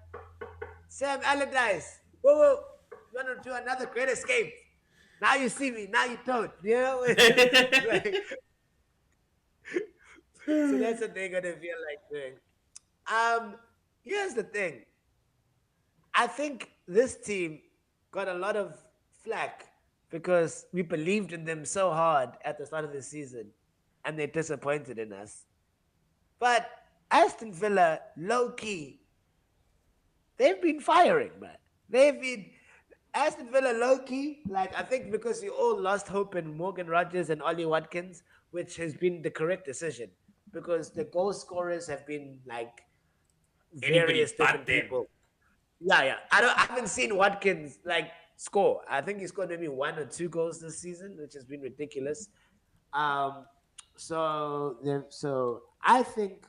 Sam Allardyce, whoa, you want to do another great escape? Now you see me, now you don't. Like, so that's what they're gonna feel like doing. Here's the thing. I think this team got a lot of flack because we believed in them so hard at the start of the season, and they disappointed in us. But Aston Villa, low key, they've been firing, man. They've been Aston Villa low key. Like, I think because we all lost hope in Morgan Rogers and Ollie Watkins, which has been the correct decision because the goal scorers have been like Anybody various but different them. people. Yeah. I haven't seen Watkins like score. I think he scored maybe 1 or 2 goals this season, which has been ridiculous. Um, so I think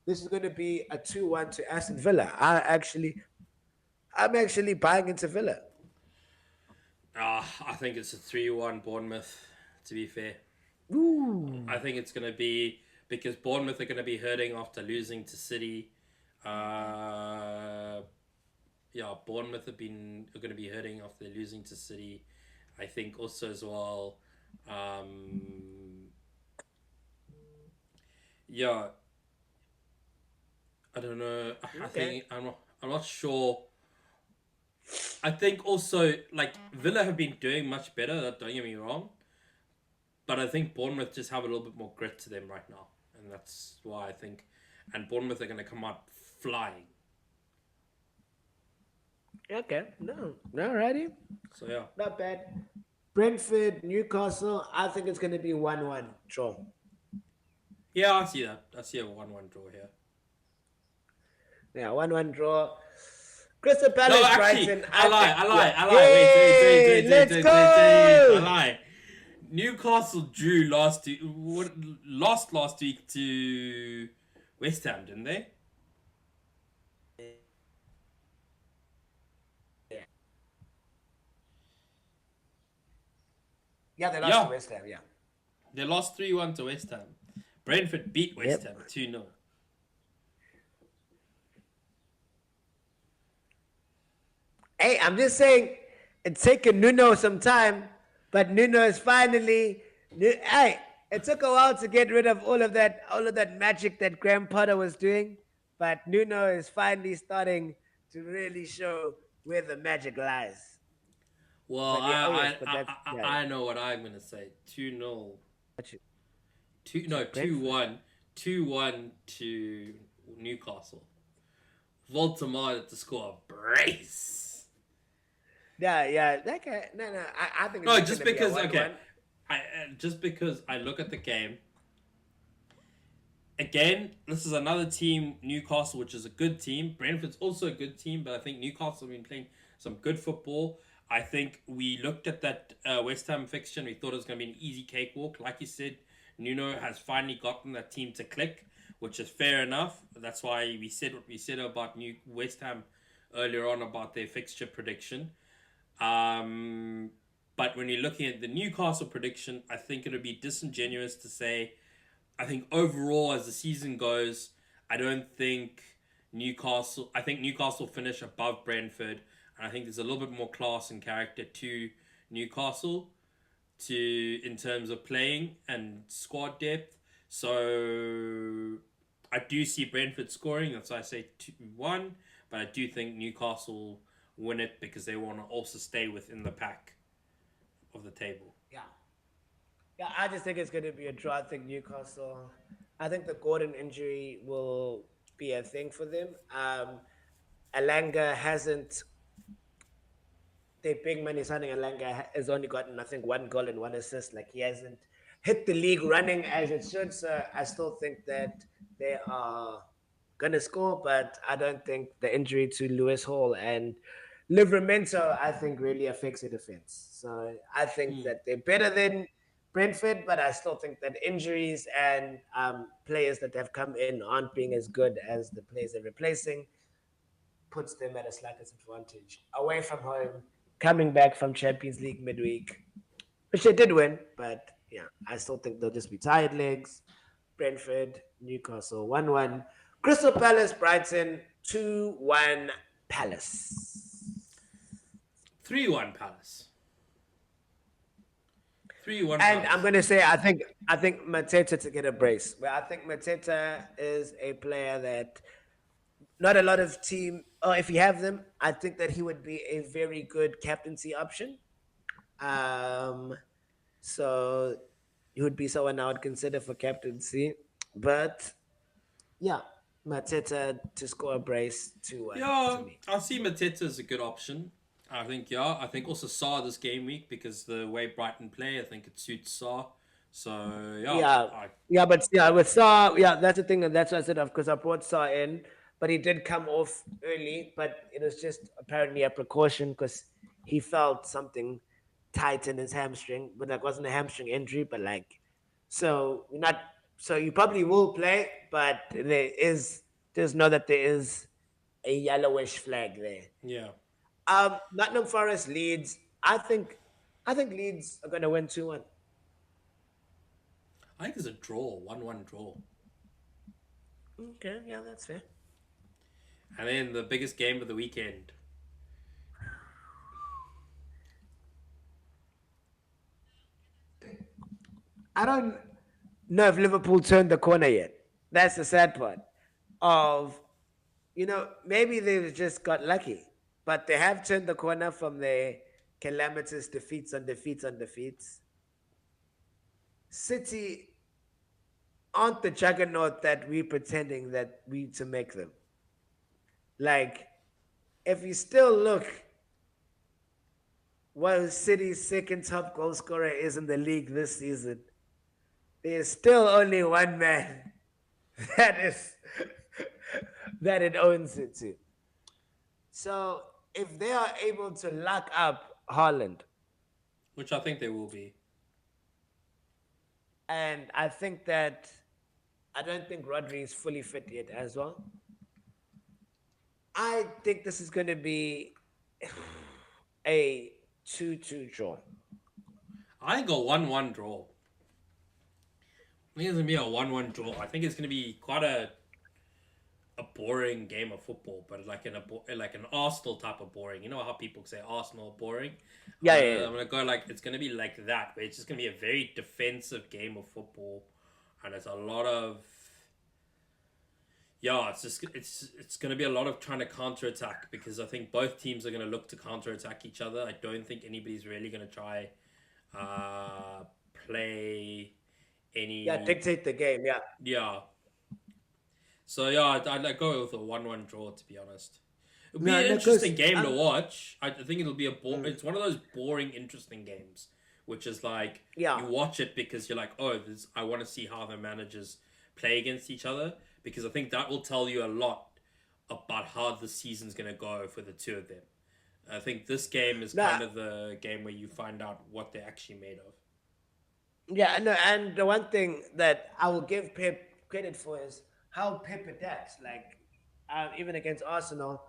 this is going to be a 2-1 to Aston Villa. I'm actually buying into Villa. I think it's a 3-1 Bournemouth. To be fair, Ooh. I think it's gonna be because Bournemouth are gonna be hurting after losing to City. Yeah, Bournemouth are going to be hurting after losing to City. I think also as well. Yeah, I don't know. I Okay. think I'm not sure. I think also like Villa have been doing much better. Don't get me wrong, but I think Bournemouth just have a little bit more grit to them right now, and that's why I think. And Bournemouth are going to come out flying. Okay. No. Alrighty. So yeah. Not bad. Brentford, Newcastle. I think it's going to be 1-1 draw. Yeah, I see that. I see a 1-1 draw here. Yeah, 1-1 draw. Crystal Palace, No, actually, Brighton. I lie. Hey, Wait. let's go. I lie. Newcastle drew lost last week to West Ham, didn't they? Yeah, they lost to Yeah, West Ham. Yeah. they lost 3-1 to West Ham. Brentford beat West Yep. Ham 2-0. Hey, I'm just saying it's taken Nuno some time, but Nuno is finally. Hey, it took a while to get rid of all of that magic that Graham Potter was doing, but Nuno is finally starting to really show where the magic lies. Well, But yeah, oh yes, but that's yeah. I know what I'm gonna say. 2-0. What you, 2 Brentford? 2-1 to Newcastle. Baltimore to score a brace. Yeah. That guy. No. I think it's No, just just gonna be a because 1-1. okay, just because I look at the game. Again, this is another team, Newcastle, which is a good team. Brentford's also a good team, but I think Newcastle have been playing some good football. I think we looked at that West Ham fixture and we thought it was going to be an easy cakewalk. Like you said, Nuno has finally gotten that team to click, which is fair enough. That's why we said what we said about West Ham earlier on about their fixture prediction. But when you're looking at the Newcastle prediction, I think it would be disingenuous to say, I think overall as the season goes, I think Newcastle finish above Brentford, and I think there's a little bit more class and character to Newcastle. in terms of playing and squad depth. So I do see Brentford scoring. That's why I say 2-1. But I do think Newcastle win it because they want to also stay within the pack of the table. Yeah. Yeah, I just think it's going to be a draw. I think Newcastle. I think the Gordon injury will be a thing for them. Alanga hasn't. Their big money signing Alanga has only gotten, I think, 1 goal and 1 assist. Like he hasn't hit the league running as it should. So I still think that they are gonna score, but I don't think the injury to Lewis Hall and Livramento, I think, really affects the defense. So I think Mm. that they're better than Brentford, but I still think that injuries and players that have come in aren't being as good as the players they're replacing puts them at a slight disadvantage. Away from home, coming back from Champions League midweek, which they did win, but yeah, I still think they'll just be tired legs. Brentford, Newcastle, 1-1. Crystal Palace, Brighton, 2-1 Palace. 3-1 Palace. 3-1 And I'm Palace. gonna say I think Mateta to get a brace. But I think Mateta is a player that not a lot of team or if you have them, I think that he would be a very good captaincy option. Um so he would be someone I would consider for captaincy. But yeah, Mateta to score a brace 2-1 to Yeah, me. I see Mateta as a good option. I think also Saar this game week because the way Brighton play, I think it suits Saar. So yeah, Yeah, I yeah, but yeah, with Saw, yeah, that's the thing, and that's what I said of because I brought Saw in, but he did come off early, but it was just apparently a precaution because he felt something tight in his hamstring, but that wasn't a hamstring injury, but like, so you're not, so you probably will play, but just know that there is a yellowish flag there. yeah, Nottingham Forest Leeds, I think Leeds are gonna win 2-1. I think it's a draw, 1-1 draw. Okay, yeah, that's fair. And then the biggest game of the weekend. I don't know if Liverpool turned the corner yet. That's the sad part. Of maybe they just got lucky, but they have turned the corner from their calamitous defeats on defeats on defeats. City aren't the juggernaut that we're pretending that we to make them. Like, if you still look what City's second top goal scorer is in the league this season, there's still only one man that is that it owns it to. So if they are able to lock up Haaland, Which I think they will be. and I think that I don't think Rodri is fully fit yet as well. I think this is going to be a 2-2 draw. I think a 1-1 draw. I think it's gonna be a 1-1 draw. I think it's gonna be quite a boring game of football, but like an Arsenal type of boring. You know how people say Arsenal are boring. Yeah, yeah, yeah. I'm gonna go like it's gonna be like that, where it's just gonna be a very defensive game of football, and it's a lot of yeah. It's gonna be a lot of trying to counter attack because I think both teams are gonna look to counter attack each other. I don't think anybody's really gonna try uh, play Yeah, any dictate the game. Yeah. yeah. So yeah, I'd go with a 1-1 draw to be honest. It'll be No, an no, interesting because game to watch. I think it'll be mm, it's one of those boring, interesting games, which is like yeah, you watch it because you're like, oh, I want to see how the managers play against each other because I think that will tell you a lot about how the season's gonna go for the two of them. I think this game is no, kind of the game where you find out what they're actually made of. yeah, no, and the one thing that I will give Pep credit for is how Pep adapts. Like, even against Arsenal,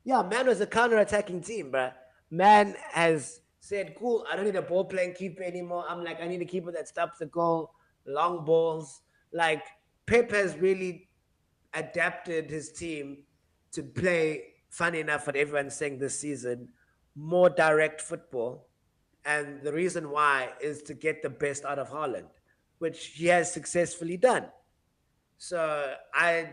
yeah, man was a counter-attacking team, but man has said, "Cool, I don't need a ball-playing keeper anymore. I'm like, I need a keeper that stops the goal, long balls." Like, Pep has really adapted his team to play. Funny enough, what everyone's saying this season, more direct football And the reason why is to get the best out of Haaland, which he has successfully done. So I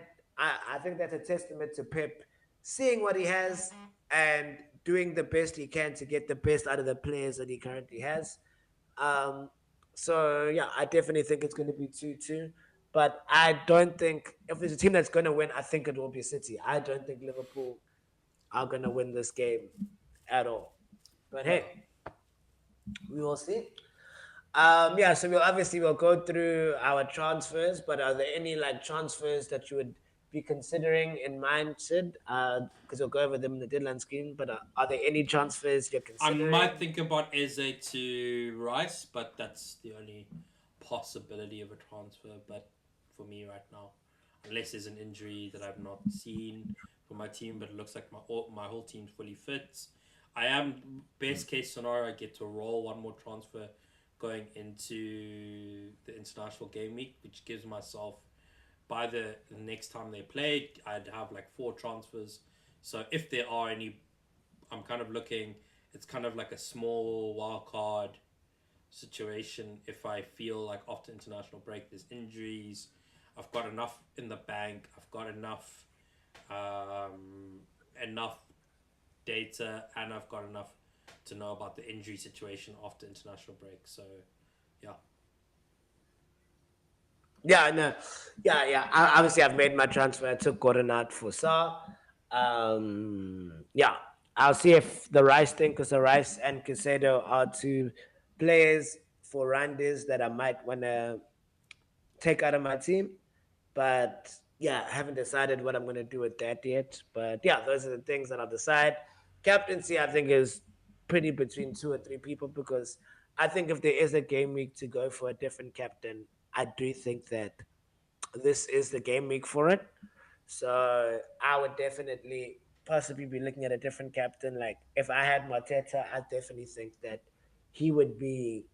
think that's a testament to Pep seeing what he has and doing the best he can to get the best out of the players that he currently has. Um, so yeah, I definitely think it's going to be 2-2. But I don't think if there's a team that's going to win, I think it will be City. I don't think Liverpool are going to win this game at all. But Yeah. hey, we will see. Yeah, so we'll go through our transfers, but are there any like transfers that you would be considering in mind, Sid? Because we'll go over them in the deadline scheme. But are there any transfers you're I might considering? think about Eze to Rice, but that's the only possibility of a transfer. But for me right now, unless there's an injury that I've not seen for my team, but it looks like my whole team's fully fit. I am best case scenario. I get to roll one more transfer going into the international game week, which gives myself by the next time they play, I'd have like 4 transfers. So if there are any, I'm kind of looking. It's kind of like a small wild card situation. If I feel like after international break there's injuries, I've got enough in the bank. I've got enough data, and I've got enough to know about the injury situation after international break. So, yeah. Yeah, no, yeah. Obviously, I've made my transfer. I took Gordon out for Sa. Yeah, I'll see if the Rice thing, because the Rice and Casado are two players for Randers that I might want to take out of my team. But yeah, I haven't decided what I'm going to do with that yet. But yeah, those are the things that I'll decide. Captaincy, I think, is pretty between 2 or 3 people because I think if there is a game week to go for a different captain, I do think that this is the game week for it. So I would definitely possibly be looking at a different captain. Like if I had Mateta, I definitely think that he would be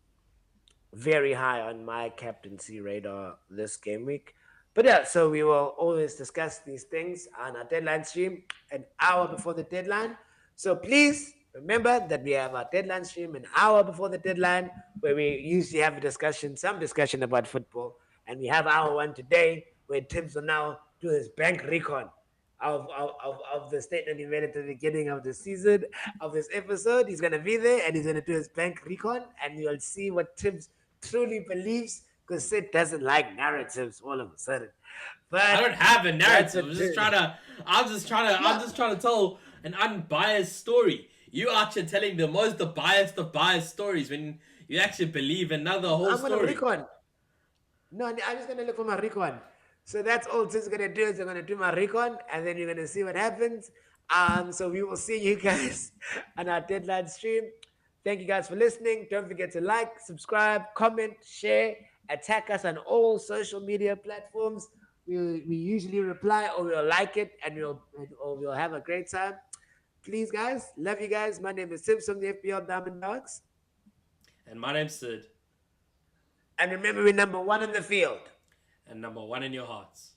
very high on my captaincy radar this game week. But yeah, so we will always discuss these things on our deadline stream an hour before the deadline. So please remember that we have our deadline stream an hour before the deadline, where we usually have a discussion, some discussion about football. And we have our one today where Tibbs will now do his bank recon of the statement he made at the beginning of the season of this episode. He's gonna be there and he's gonna do his bank recon, and you'll see what Tibbs truly believes because Sid doesn't like narratives all of a sudden. I But don't have a that's narrative. a I'm yeah. just trying to tell an unbiased story. You out here telling the most biased of biased stories when you actually believe another whole I'm gonna story. recon. No, I'm just gonna look for my recon. So that's all Tim's gonna do is I'm gonna do my recon, and then you're gonna see what happens. So we will see you guys on our deadline stream. Thank you guys for listening. Don't forget to like, subscribe, comment, share, attack us on all social media platforms. We usually reply or we'll like it and we'll have a great time. Please, guys, love you guys. My name is Sims from the FBL Diamond Dogs, And my name's Sid, and remember, we're number one in the field. and number one in your hearts.